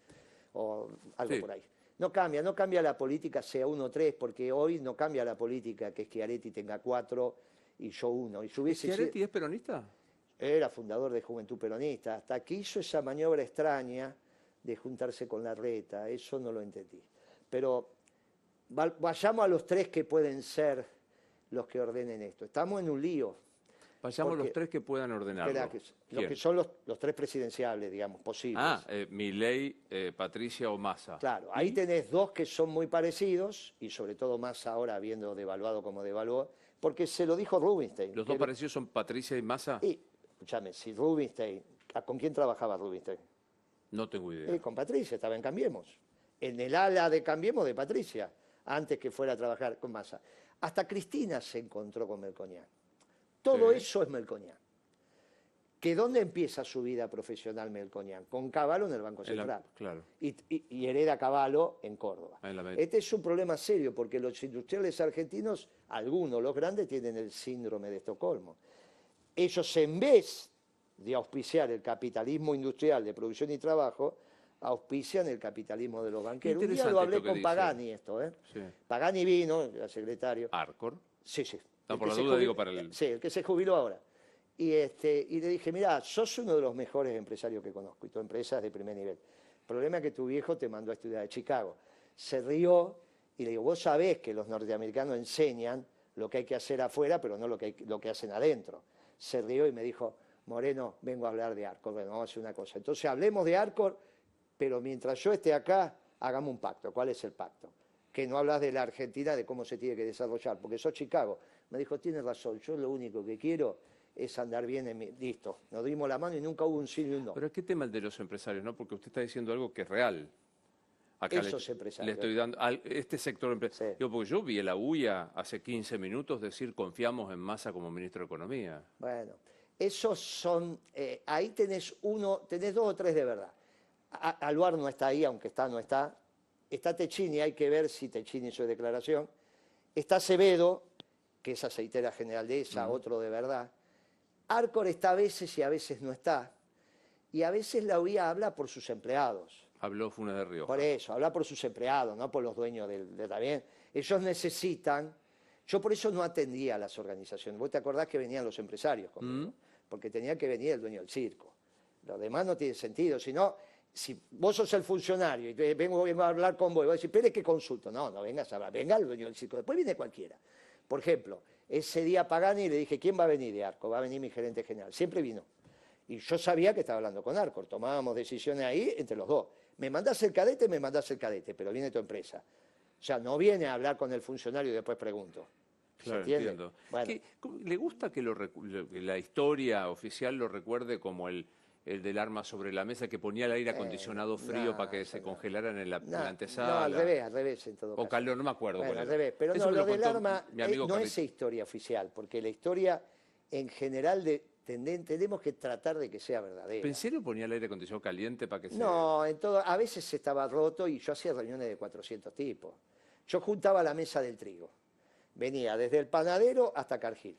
O algo por ahí. No cambia la política sea 1-3, porque hoy no cambia la política que Schiaretti tenga 4 y yo 1. ¿Schiaretti es peronista? Era fundador de Juventud Peronista. Hasta que hizo esa maniobra extraña de juntarse con Larreta. Eso no lo entendí. Pero vayamos a los 3 que pueden ser los que ordenen esto. Estamos en un lío. Vayamos los 3 que puedan ordenarlo. Los que son los 3 presidenciables, digamos, posibles. Milei, Patricia o Massa. Claro, ahí tenés 2 que son muy parecidos, y sobre todo Massa ahora habiendo devaluado como devaluó, porque se lo dijo Rubinstein. ¿Los 2 parecidos son Patricia y Massa? Y, escúchame, si Rubinstein, ¿con quién trabajaba Rubinstein? No tengo idea. Con Patricia, estaba en Cambiemos. En el ala de Cambiemos de Patricia, antes que fuera a trabajar con Massa. Hasta Cristina se encontró con Melconian. Todo eso es Melconian. ¿Que dónde empieza su vida profesional Melconian? Con Cavallo en el Banco Central. Claro. Y hereda Cavallo en Córdoba. Este es un problema serio porque los industriales argentinos, algunos, los grandes, tienen el síndrome de Estocolmo. Ellos, en vez de auspiciar el capitalismo industrial de producción y trabajo, auspician el capitalismo de los banqueros. Un día lo hablé con Pagani esto, ¿eh? Sí. Pagani vino, el secretario. ¿Arcor? Sí. No, por la duda digo para el... Sí, el que se jubiló ahora. Y le dije, mirá, sos uno de los mejores empresarios que conozco y tu empresa es de primer nivel. El problema es que tu viejo te mandó a estudiar a Chicago. Se rió y le digo, vos sabés que los norteamericanos enseñan lo que hay que hacer afuera, pero no lo que hacen adentro. Se rió y me dijo, Moreno, vengo a hablar de Arcor. Bueno, vamos a hacer una cosa. Entonces hablemos de Arcor, pero mientras yo esté acá, hagamos un pacto. ¿Cuál es el pacto? Que no hablas de la Argentina, de cómo se tiene que desarrollar, porque sos Chicago. Me dijo, tienes razón, yo lo único que quiero es andar bien en mi... Listo, nos dimos la mano y nunca hubo un sí y un no. Pero ¿qué tema el de los empresarios, no? Porque usted está diciendo algo que es real. Acá esos empresarios. Le estoy dando este sector empresarial. Sí. Porque yo vi a la UIA hace 15 minutos decir confiamos en Massa como ministro de Economía. Bueno, esos son... ahí tenés 2 o 3 de verdad. Aluar no está ahí, aunque no está. Está Techini, hay que ver si Techini hizo declaración. Está Acevedo, que es aceitera general de esa, otro de verdad. Arcor está a veces y a veces no está. Y a veces la UIA habla por sus empleados. Habló Funes de Rioja. Por eso, habla por sus empleados, no por los dueños de también. Ellos necesitan... Yo por eso no atendía a las organizaciones. Vos te acordás que venían los empresarios conmigo, porque tenía que venir el dueño del circo. Lo demás no tiene sentido, sino... Si vos sos el funcionario y vengo a hablar con vos y vos decís, espere que consulto. No vengas a hablar, venga el dueño del circo. Después viene cualquiera. Por ejemplo, ese día Pagani le dije, ¿quién va a venir de Arcor? Va a venir mi gerente general. Siempre vino. Y yo sabía que estaba hablando con Arcor. Tomábamos decisiones ahí entre los dos. Me mandás el cadete, pero viene tu empresa. O sea, no viene a hablar con el funcionario y después pregunto. Claro, entiendo. Bueno. ¿Le gusta que la historia oficial lo recuerde como el el del arma sobre la mesa, que ponía el aire acondicionado frío para que se congelaran en la antesala. No, al revés en todo o caso. Calor, no me acuerdo Bueno, cuál al era. revés, pero Eso no, me lo del contó arma mi amigo no Carlitos. es historia oficial, porque la historia en general tenemos que tratar de que sea verdadera. Pensé lo ponía el aire acondicionado caliente para que No, a veces estaba roto y yo hacía reuniones de 400 tipos. Yo juntaba la mesa del trigo. Venía desde el panadero hasta Cargill,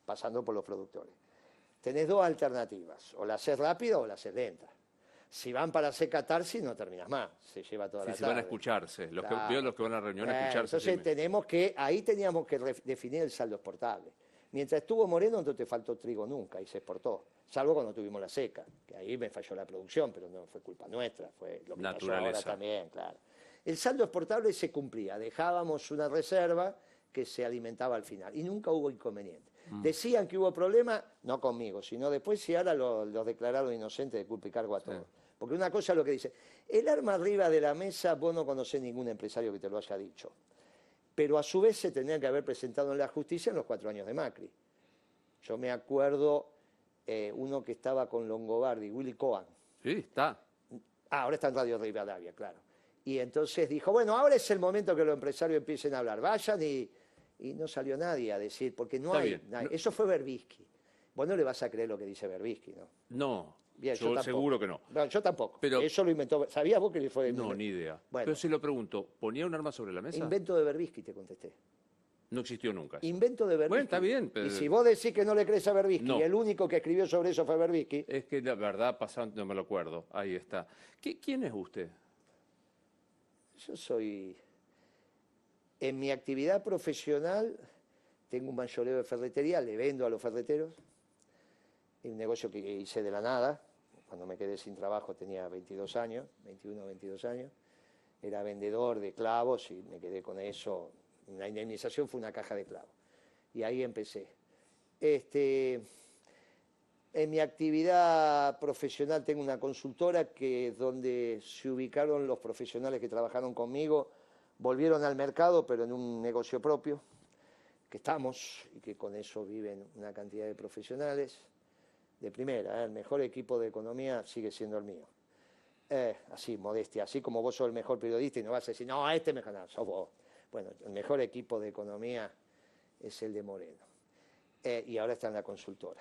pasando por los productores. Tenés dos alternativas, o la haces rápida o la haces lenta. Si van para hacer catarsis no terminas más, se lleva toda la tarde. se van a escucharse, Claro. veo los que van a la reunión a escucharse. Entonces ahí teníamos que definir el saldo exportable. Mientras estuvo Moreno no te faltó trigo nunca y se exportó, salvo cuando tuvimos la seca, que ahí me falló la producción, pero no fue culpa nuestra, fue lo que pasó ahora también, claro. El saldo exportable se cumplía, dejábamos una reserva que se alimentaba al final y nunca hubo inconveniente. Decían que hubo problemas, no conmigo, sino después si ahora los declararon inocentes de culpa y cargo a todos. Porque una cosa es lo que dice, el arma arriba de la mesa, vos no conocés ningún empresario que te lo haya dicho. Pero a su vez se tenía que haber presentado en la justicia en los 4 años de Macri. Yo me acuerdo uno que estaba con Longobardi, Willy Cohen. Sí, está. Ahora está en Radio Rivadavia, claro. Y entonces dijo, bueno, ahora es el momento que los empresarios empiecen a hablar. Vayan y no salió nadie a decir, porque no hay... Eso fue Berbisky. Vos no le vas a creer lo que dice Berbisky, ¿no? No, Bien, yo seguro que no. No, yo tampoco. Pero, eso lo inventó... ¿Sabías vos que fue...? No, ni idea. Bueno, pero si lo pregunto, ¿ponía un arma sobre la mesa? Invento de Berbisky, te contesté. No existió nunca. Invento de Berbisky. Bueno, está bien. Pero... Y si vos decís que no le crees a Berbisky, no. y el único que escribió sobre eso fue Berbisky... Es que la verdad, pasando, no me lo acuerdo. Ahí está. ¿Quién es usted? Yo soy... En mi actividad profesional tengo un mayoreo de ferretería, le vendo a los ferreteros. Es un negocio que hice de la nada. Cuando me quedé sin trabajo tenía 22 años, 21 o 22 años. Era vendedor de clavos y me quedé con eso. La indemnización fue una caja de clavos. Y ahí empecé. En mi actividad profesional tengo una consultora donde se ubicaron los profesionales que trabajaron conmigo, volvieron al mercado, pero en un negocio propio, que estamos, y que con eso viven una cantidad de profesionales de primera. El mejor equipo de economía sigue siendo el mío. Así, modestia, así como vos sos el mejor periodista y no vas a decir, no, este mejor, no, sos vos. Bueno, el mejor equipo de economía es el de Moreno. Y ahora está en la consultora.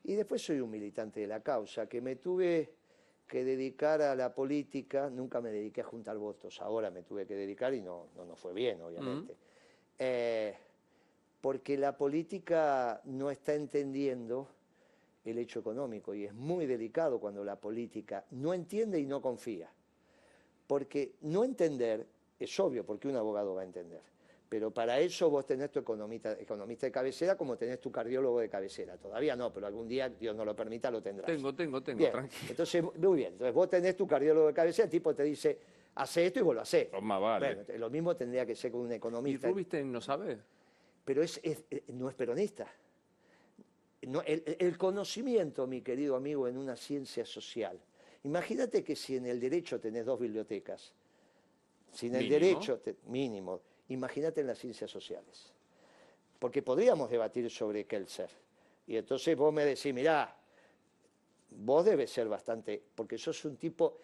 Y después soy un militante de la causa, que me tuve que dedicar a la política, nunca me dediqué a juntar votos, ahora me tuve que dedicar y no fue bien, obviamente. Porque la política no está entendiendo el hecho económico y es muy delicado cuando la política no entiende y no confía. Porque no entender es obvio, porque un abogado va a entender. Pero para eso vos tenés tu economista de cabecera como tenés tu cardiólogo de cabecera. Todavía no, pero algún día, Dios no lo permita, lo tendrás. Tengo, bien, tranquilo. Entonces, muy bien. Entonces vos tenés tu cardiólogo de cabecera, el tipo te dice, hace esto y vos lo hacés. Más vale. Bueno, lo mismo tendría que ser con un economista. ¿Y Rubinstein no sabe? Pero no es peronista. No, el conocimiento, mi querido amigo, en una ciencia social. Imagínate que si en el derecho tenés 2 bibliotecas, si en el derecho, mínimo, imagínate en las ciencias sociales. Porque podríamos debatir sobre Kelser. Y entonces vos me decís, mirá, vos debes ser bastante, porque sos un tipo...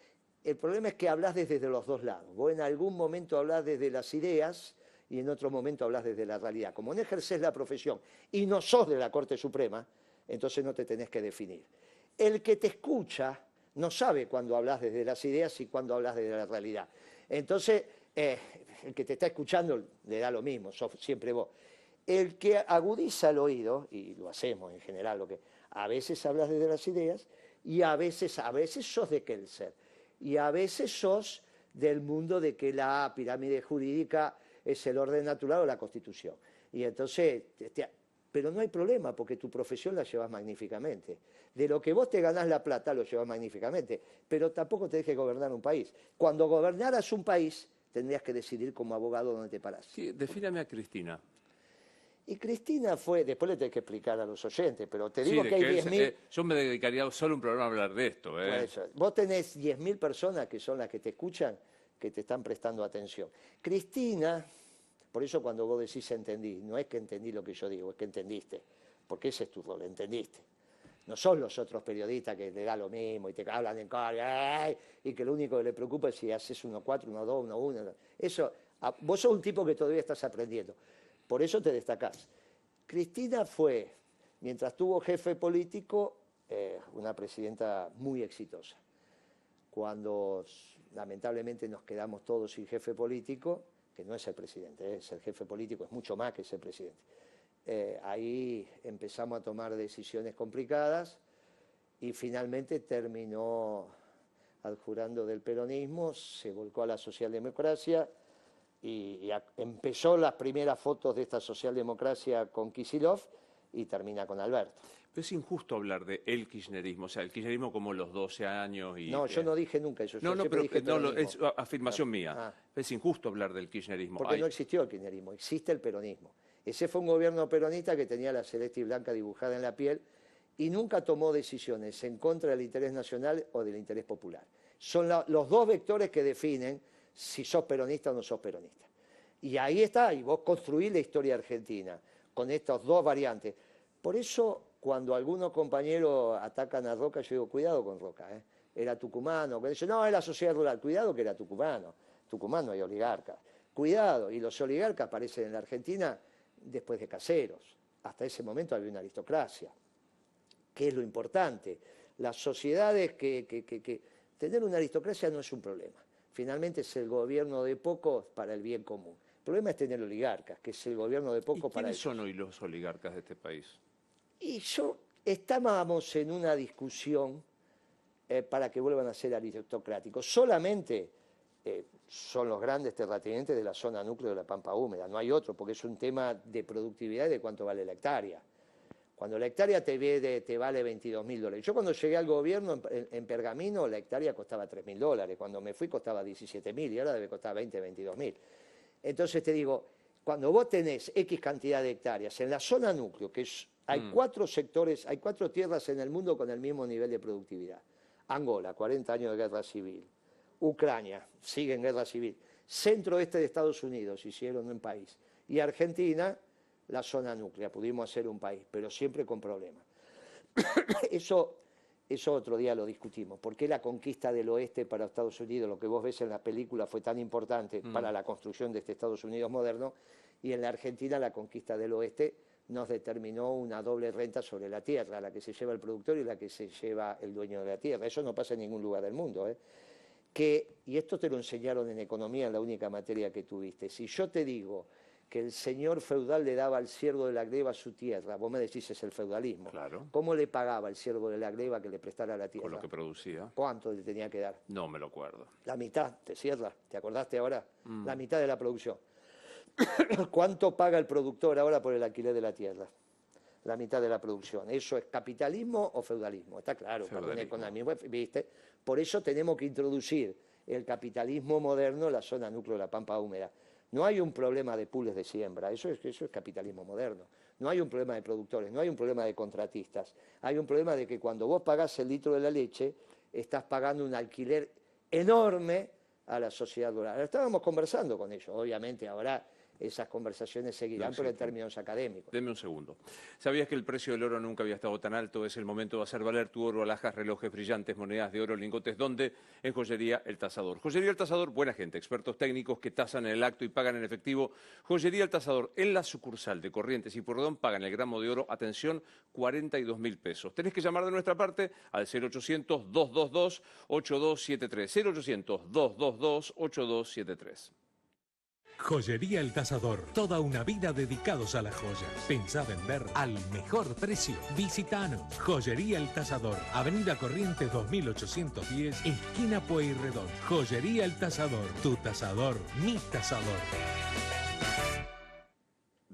El problema es que hablás desde los dos lados. Vos en algún momento hablás desde las ideas y en otro momento hablas desde la realidad. Como no ejercés la profesión y no sos de la Corte Suprema, entonces no te tenés que definir. El que te escucha no sabe cuándo hablas desde las ideas y cuándo hablas desde la realidad. Entonces, el que te está escuchando le da lo mismo, sos siempre vos. El que agudiza el oído, y lo hacemos en general, a veces hablas desde las ideas y a veces sos de Kelser y a veces sos del mundo de que la pirámide jurídica es el orden natural o la Constitución. Y entonces, pero no hay problema porque tu profesión la llevas magníficamente. De lo que vos te ganás la plata lo llevas magníficamente, pero tampoco tenés que gobernar un país. Cuando gobernaras un país, tendrías que decidir como abogado dónde te parás. Sí, defíname a Cristina. Y Cristina fue, después le tenés que explicar a los oyentes, pero te digo que hay 10.000... yo me dedicaría solo a un programa a hablar de esto. Vos tenés 10.000 personas que son las que te escuchan, que te están prestando atención. Cristina, por eso cuando vos decís entendí, no es que entendí lo que yo digo, es que entendiste, porque ese es tu rol, entendiste. No son los otros periodistas que le da lo mismo y te hablan en cara y que lo único que le preocupa es si haces 1-4, 1-2, 1-1. Eso, vos sos un tipo que todavía estás aprendiendo. Por eso te destacás. Cristina fue, mientras tuvo jefe político, una presidenta muy exitosa. Cuando lamentablemente nos quedamos todos sin jefe político, que no es el presidente, es el jefe político, es mucho más que ser presidente. Ahí empezamos a tomar decisiones complicadas y finalmente terminó adjurando del peronismo, se volcó a la socialdemocracia y empezó las primeras fotos de esta socialdemocracia con Kicillof y termina con Alberto. Pero es injusto hablar de el kirchnerismo, o sea, el kirchnerismo como los 12 años y... No, yo no dije nunca eso. No, pero dije es afirmación mía. Es injusto hablar del kirchnerismo. Porque no existió el kirchnerismo, existe el peronismo. Ese fue un gobierno peronista que tenía la celeste y blanca dibujada en la piel y nunca tomó decisiones en contra del interés nacional o del interés popular. Son los dos vectores que definen si sos peronista o no sos peronista. Y ahí está, y vos construís la historia argentina con estas dos variantes. Por eso, cuando algunos compañeros atacan a Roca, yo digo, cuidado con Roca, era tucumano. Dicen, no, es la sociedad rural. Cuidado que era tucumano. Tucumano hay oligarcas. Cuidado, y los oligarcas aparecen en la Argentina después de Caseros. Hasta ese momento había una aristocracia. ¿Qué es lo importante? Las sociedades tener una aristocracia no es un problema. Finalmente es el gobierno de pocos para el bien común. El problema es tener oligarcas, que es el gobierno de pocos para ellos. ¿Quiénes son hoy los oligarcas de este país? Y estábamos en una discusión para que vuelvan a ser aristocráticos. Solamente son los grandes terratenientes de la zona núcleo de la Pampa Húmeda, no hay otro, porque es un tema de productividad y de cuánto vale la hectárea. Cuando la hectárea te vale $22.000. Yo cuando llegué al gobierno en Pergamino, la hectárea costaba $3.000. Cuando me fui costaba $17.000 y ahora debe costar 22.000. Entonces te digo, cuando vos tenés X cantidad de hectáreas en la zona núcleo, que hay 4 sectores, hay 4 tierras en el mundo con el mismo nivel de productividad. Angola, 40 años de guerra civil. Ucrania, sigue en guerra civil. Centro-este de Estados Unidos, hicieron un país. Y Argentina, la zona núclea, pudimos hacer un país, pero siempre con problemas. Eso otro día lo discutimos. ¿Por qué la conquista del oeste para Estados Unidos, lo que vos ves en la película, fue tan importante para la construcción de este Estados Unidos moderno? Y en la Argentina la conquista del oeste nos determinó una doble renta sobre la tierra, la que se lleva el productor y la que se lleva el dueño de la tierra. Eso no pasa en ningún lugar del mundo, y esto te lo enseñaron en economía, en la única materia que tuviste. Si yo te digo que el señor feudal le daba al siervo de la gleba su tierra, vos me decís es el feudalismo. Claro. ¿Cómo le pagaba el siervo de la gleba que le prestara la tierra? Con lo que producía. ¿Cuánto le tenía que dar? No me lo acuerdo. La mitad, ¿te cierra? ¿Te acordaste ahora? La mitad de la producción. ¿Cuánto paga el productor ahora por el alquiler de la tierra? La mitad de la producción. ¿Eso es capitalismo o feudalismo? Está claro, para una economía, ¿viste? Por eso tenemos que introducir el capitalismo moderno en la zona núcleo de la Pampa Húmeda. No hay un problema de pools de siembra, eso es capitalismo moderno. No hay un problema de productores, no hay un problema de contratistas. Hay un problema de que cuando vos pagás el litro de la leche, estás pagando un alquiler enorme a la sociedad rural. Estábamos conversando con ellos, obviamente ahora esas conversaciones seguirán, pero en términos académicos. Deme un segundo. ¿Sabías que el precio del oro nunca había estado tan alto? Es el momento de hacer valer tu oro, alhajas, relojes brillantes, monedas de oro, lingotes. ¿Dónde? En Joyería El Tasador. Joyería El Tasador, buena gente, expertos técnicos que tasan en el acto y pagan en efectivo. Joyería El Tasador, en la sucursal de Corrientes y Pueyrredón pagan el gramo de oro, atención, 42.000 pesos. Tenés que llamar de nuestra parte al 0800-222-8273. 0800-222-8273. Joyería El Tasador, toda una vida dedicados a las joyas. Pensá vender al mejor precio. Visitanos. Joyería El Tasador, Avenida Corrientes 2810, esquina Pueyrredón. Joyería El Tasador, tu tasador, mi tasador.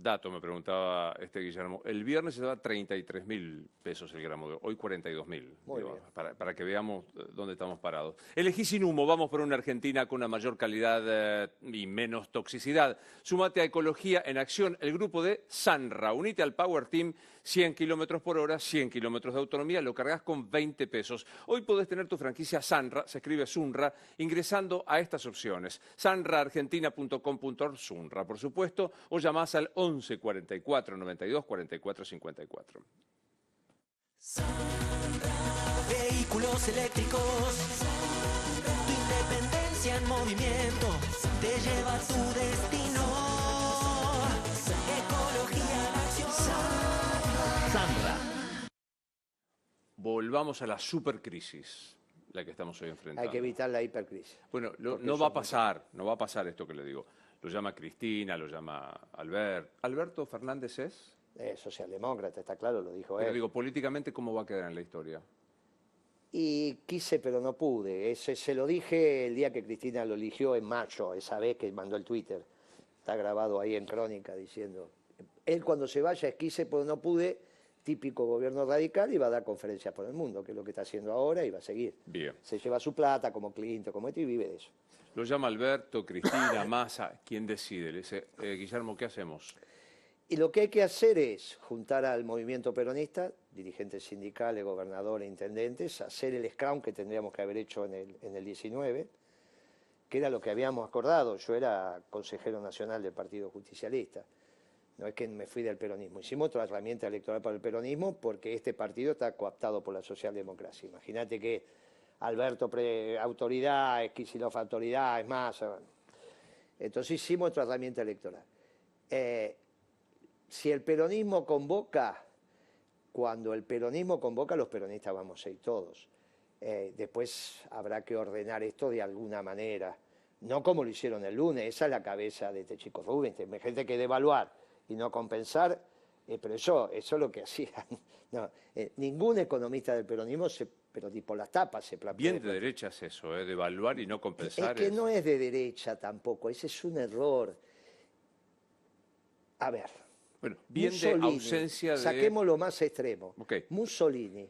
Dato, me preguntaba Guillermo. El viernes se daba 33.000 pesos el gramo de oro, hoy 42.000. Para que veamos dónde estamos parados. Elegí sin humo, vamos por una Argentina con una mayor calidad y menos toxicidad. Súmate a Ecología en Acción, el grupo de Sanra. Unite al Power Team, 100 kilómetros por hora, 100 kilómetros de autonomía, lo cargas con 20 pesos. Hoy podés tener tu franquicia Sanra, se escribe Sunra, ingresando a estas opciones. sanraargentina.com.ar, Sunra, por supuesto, o llamás al 11 44 92 44 54. vehículos eléctricos. Tu independencia en movimiento te lleva a tu destino. Ecología en acción. Sandra. Volvamos a la supercrisis, la que estamos hoy enfrentando. Hay que evitar la hipercrisis. Bueno, no va a pasar esto que le digo. Lo llama Cristina, lo llama ¿Alberto Fernández es? Socialdemócrata, está claro, lo dijo Pero él. digo, políticamente, ¿cómo va a quedar en la historia? Y quise, pero no pude. Se lo dije el día que Cristina lo eligió en mayo, esa vez que mandó el Twitter. Está grabado ahí en Crónica diciendo. Él cuando se vaya es quise, pero no pude. Típico gobierno radical, y va a dar conferencias por el mundo, que es lo que está haciendo ahora y va a seguir. Bien. Se lleva su plata como Clinton, como y vive de eso. Lo llama Alberto, Cristina, Massa. ¿Quién decide? Le dice, Guillermo, ¿qué hacemos? Y lo que hay que hacer es juntar al movimiento peronista, dirigentes sindicales, gobernadores, intendentes, hacer el scrum que tendríamos que haber hecho en el 19, que era lo que habíamos acordado. Yo era consejero nacional del Partido Justicialista. No es que me fui del peronismo. Hicimos otra herramienta electoral para el peronismo porque este partido está cooptado por la socialdemocracia. Imagínate que Alberto autoridad, Kicillof autoridad, es más. Entonces hicimos otra herramienta electoral. Si el peronismo convoca, cuando el peronismo convoca, los peronistas vamos a ir todos. Después habrá que ordenar esto de alguna manera. No como lo hicieron el lunes, esa es la cabeza de este chico Rubén. Gente que devaluar y no compensar, pero eso es lo que hacían. No, ningún economista del peronismo, pero tipo las tapas, se plantea. Bien de derecha es eso, devaluar y no compensar. Es que no es de derecha tampoco, ese es un error. A ver. Bueno, bien Mussolini, de ausencia de... Saquemos lo más extremo. Okay. Mussolini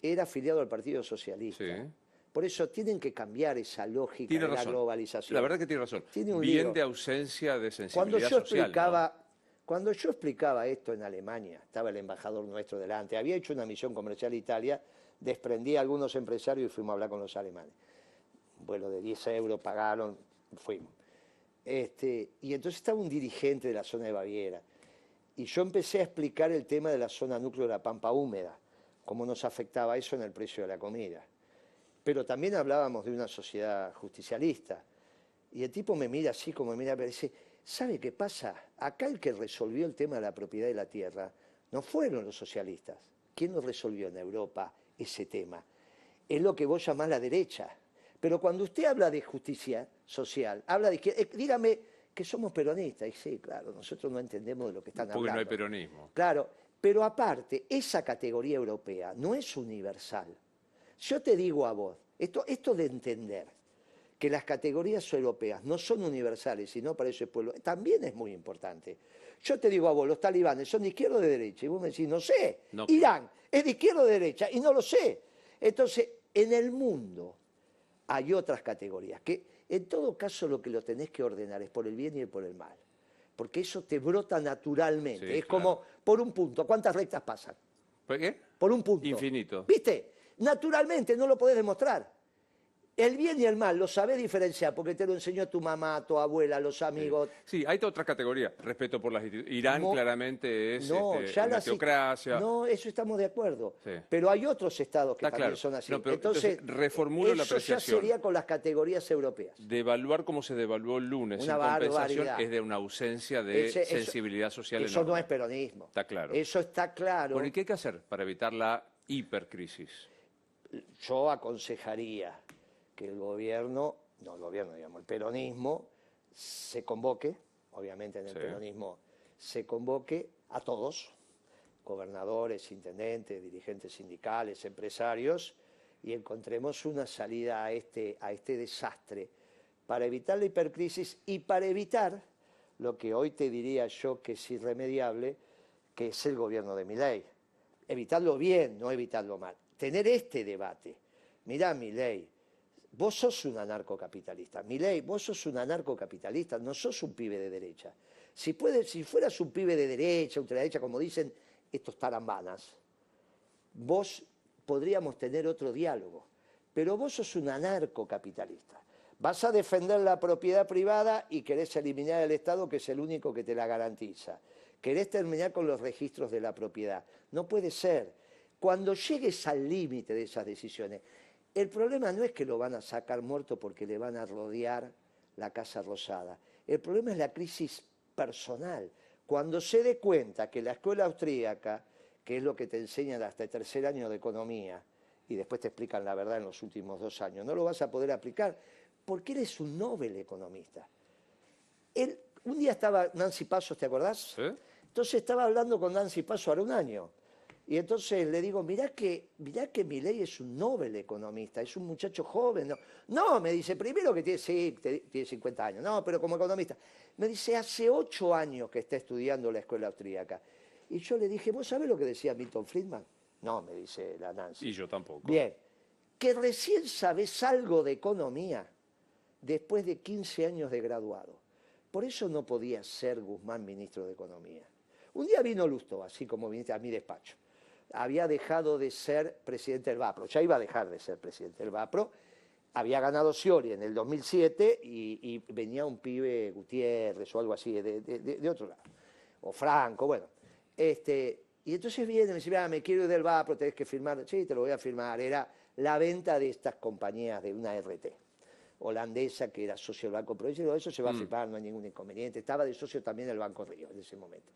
era afiliado al Partido Socialista. Sí. Por eso tienen que cambiar esa lógica de la globalización. La verdad que tiene razón. Tiene un bien lío. De ausencia de sensibilidad social. Cuando yo explicaba esto en Alemania, estaba el embajador nuestro delante, había hecho una misión comercial a Italia, desprendí a algunos empresarios y fuimos a hablar con los alemanes. Un vuelo de 10 euros, pagaron, fuimos. Y entonces estaba un dirigente de la zona de Baviera, y yo empecé a explicar el tema de la zona núcleo de la Pampa Húmeda, cómo nos afectaba eso en el precio de la comida. Pero también hablábamos de una sociedad justicialista, y el tipo me mira así como me mira, pero dice... ¿Sabe qué pasa? Acá el que resolvió el tema de la propiedad de la tierra no fueron los socialistas. ¿Quién lo resolvió en Europa ese tema? Es lo que vos llamás la derecha. Pero cuando usted habla de justicia social, habla de izquierda, dígame que somos peronistas. Y sí, claro, nosotros no entendemos de lo que están hablando. Porque no hay peronismo. Claro, pero aparte, esa categoría europea no es universal. Yo te digo a vos, esto de entender que las categorías europeas no son universales, sino para ese pueblo, también es muy importante. Yo te digo a vos, los talibanes son de izquierda o de derecha, y vos me decís, no sé, no. Irán es de izquierda o de derecha, y no lo sé. Entonces, en el mundo hay otras categorías, que en todo caso lo que lo tenés que ordenar es por el bien y por el mal, porque eso te brota naturalmente, sí, es claro. Como por un punto, ¿cuántas rectas pasan? ¿Por qué? Por un punto. Infinito. ¿Viste? Naturalmente, no lo podés demostrar. El bien y el mal lo sabés diferenciar porque te lo enseñó tu mamá, tu abuela, los amigos. Sí, hay otra categoría. Respeto por las instituciones. Irán claramente es una teocracia. No, eso estamos de acuerdo. Sí. Pero hay otros estados que también son así. No, entonces reformulo la apreciación. Eso ya sería con las categorías europeas. Devaluar como se devaluó el lunes una sin compensación barbaridad. Es de una ausencia de sensibilidad social enorme. Eso no es peronismo. Está claro. Eso está claro. Bueno, ¿y qué hay que hacer para evitar la hipercrisis? Yo aconsejaría que el gobierno, digamos, el peronismo se convoque, obviamente en el peronismo se convoque a todos, gobernadores, intendentes, dirigentes sindicales, empresarios, y encontremos una salida a este desastre para evitar la hipercrisis y para evitar lo que hoy te diría yo que es irremediable, que es el gobierno de Milei. Evitarlo bien, no evitarlo mal. Tener este debate. Mirá, Milei, vos sos un anarcocapitalista. Milei, vos sos un anarcocapitalista, no sos un pibe de derecha. Si fueras un pibe de derecha, ultraderecha, como dicen estos tarambanas, vos podríamos tener otro diálogo. Pero vos sos un anarcocapitalista. Vas a defender la propiedad privada y querés eliminar el Estado, que es el único que te la garantiza. Querés terminar con los registros de la propiedad. No puede ser. Cuando llegues al límite de esas decisiones, El problema no es que lo van a sacar muerto porque le van a rodear la Casa Rosada. El problema es la crisis personal. Cuando se dé cuenta que la escuela austríaca, que es lo que te enseñan hasta el tercer año de economía, y después te explican la verdad en los últimos 2 años, no lo vas a poder aplicar porque él es un Nobel economista. Un día estaba Nancy Pasos, ¿te acordás? ¿Sí? Entonces estaba hablando con Nancy Pasos ahora un año. Y entonces le digo, mirá que Milei es un Nobel economista, es un muchacho joven. No, me dice, primero que tiene 50 años, no, pero como economista. Me dice, hace 8 años que está estudiando la escuela austríaca. Y yo le dije, ¿vos sabés lo que decía Milton Friedman? No, me dice la Nancy. Y yo tampoco. Bien, que recién sabés algo de economía después de 15 años de graduado. Por eso no podía ser Guzmán ministro de Economía. Un día vino Lustó, así como viniste a mi despacho. Había dejado de ser presidente del BAPRO, ya iba a dejar de ser presidente del BAPRO, había ganado Scioli en el 2007 y venía un pibe Gutiérrez o algo así de otro lado, o Franco, bueno. Y entonces viene y me dice, me quiero ir del BAPRO, tenés que firmar. Sí, te lo voy a firmar. Era la venta de estas compañías de una RT holandesa que era socio del Banco Provincia, eso se va a firmar, no hay ningún inconveniente. Estaba de socio también el Banco Río en ese momento.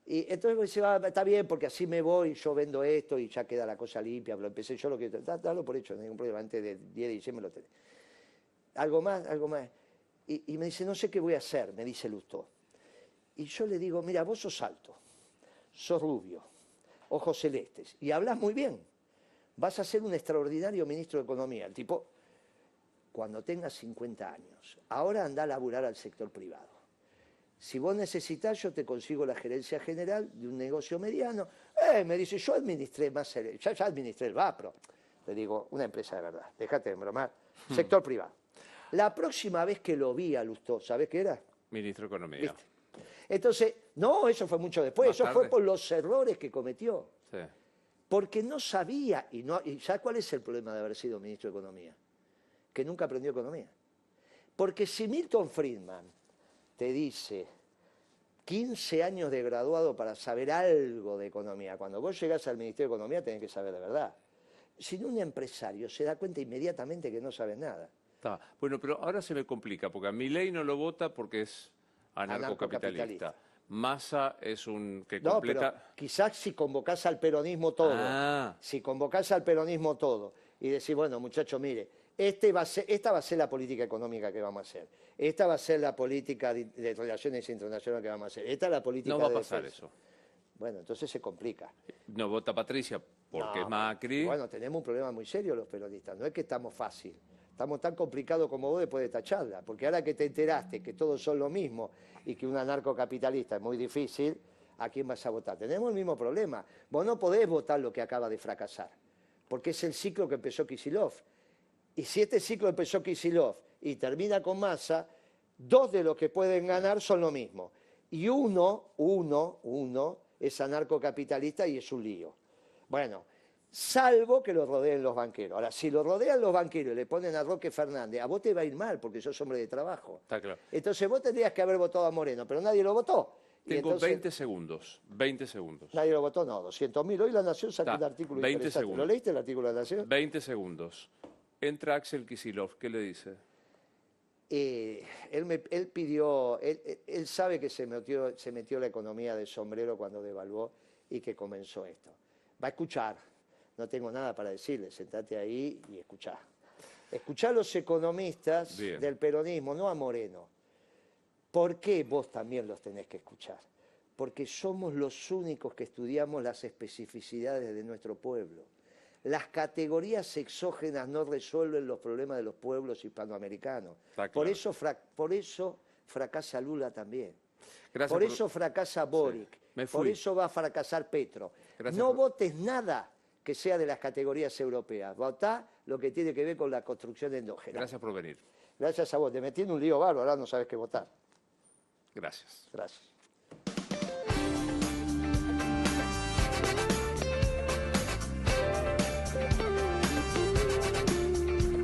Y entonces me dice, está bien, porque así me voy, yo vendo esto y ya queda la cosa limpia. Lo empecé yo, lo quiero, dalo por hecho, no hay ningún problema, antes del 10 de diciembre lo tenés. Algo más. Y me dice, no sé qué voy a hacer, me dice Lustó. Y yo le digo, mira, vos sos alto, sos rubio, ojos celestes, y hablas muy bien. Vas a ser un extraordinario ministro de Economía. El tipo, cuando tengas 50 años, ahora anda a laburar al sector privado. Si vos necesitas, yo te consigo la gerencia general de un negocio mediano. Me dice, yo administré ya administré el BAPRO. Le digo, una empresa de verdad, déjate de bromar. Sector privado. La próxima vez que lo vi a Lustó, ¿sabés qué era? Ministro de Economía. ¿Viste? Entonces, no, eso fue mucho después, Más eso tarde. fue por los errores que cometió. Sí. Porque no sabía, y ¿sabes cuál es el problema de haber sido ministro de Economía? Que nunca aprendió economía. Porque si Milton Friedman te dice 15 años de graduado para saber algo de economía, cuando vos llegás al Ministerio de Economía tenés que saber de verdad. Si no, un empresario se da cuenta inmediatamente que no sabe nada. Está. Bueno, pero ahora se me complica, porque a Milei no lo vota porque es anarcocapitalista. Massa es un que No, completa... pero quizás si convocás al peronismo todo, si convocás al peronismo todo y decís, bueno, muchachos, mire, esta va a ser la política económica que vamos a hacer, esta va a ser la política de relaciones internacionales que vamos a hacer, esta es la política No va a de pasar defensa. eso. Bueno, entonces se complica. No vota Patricia porque No, es Macri. Bueno, tenemos un problema muy serio los peronistas, no es que estamos fácil. Estamos tan complicados como vos después de esta charla, porque ahora que te enteraste que todos son lo mismo y que un anarcocapitalista es muy difícil, ¿a quién vas a votar? Tenemos el mismo problema. Vos no podés votar lo que acaba de fracasar, porque es el ciclo que empezó Kicillof. Y si este ciclo empezó Kicillof y termina con Massa, 2 de los que pueden ganar son lo mismo. Y uno es anarcocapitalista y es un lío. Bueno, salvo que lo rodeen los banqueros. Ahora, si lo rodean los banqueros y le ponen a Roque Fernández, a vos te va a ir mal porque sos hombre de trabajo. Está claro. Entonces vos tendrías que haber votado a Moreno, pero nadie lo votó. Y Tengo entonces, 20 segundos. 20 segundos. nadie lo votó, no, 200.000. Hoy La Nación sacó un artículo 20 interesante. segundos. ¿Lo leíste el artículo de La Nación? 20 segundos. Entra Axel Kicillof, ¿qué le dice? Él pidió, él sabe que se metió la economía de sombrero cuando devaluó y que comenzó esto. Va a escuchar, no tengo nada para decirle, sentate ahí y escuchá. Escuchá a los economistas Bien. del peronismo, no a Moreno. ¿Por qué vos también los tenés que escuchar? Porque somos los únicos que estudiamos las especificidades de nuestro pueblo. Las categorías exógenas no resuelven los problemas de los pueblos hispanoamericanos. Está claro. Por eso fracasa Lula también. Gracias Por eso fracasa Boric. Sí, me Por fui. eso va a fracasar Petro. Gracias No por- votes nada que sea de las categorías europeas. Votá lo que tiene que ver con la construcción endógena. Gracias por venir. Gracias a vos. Te metí en un lío bárbaro, ahora no sabes qué votar. Gracias. Gracias.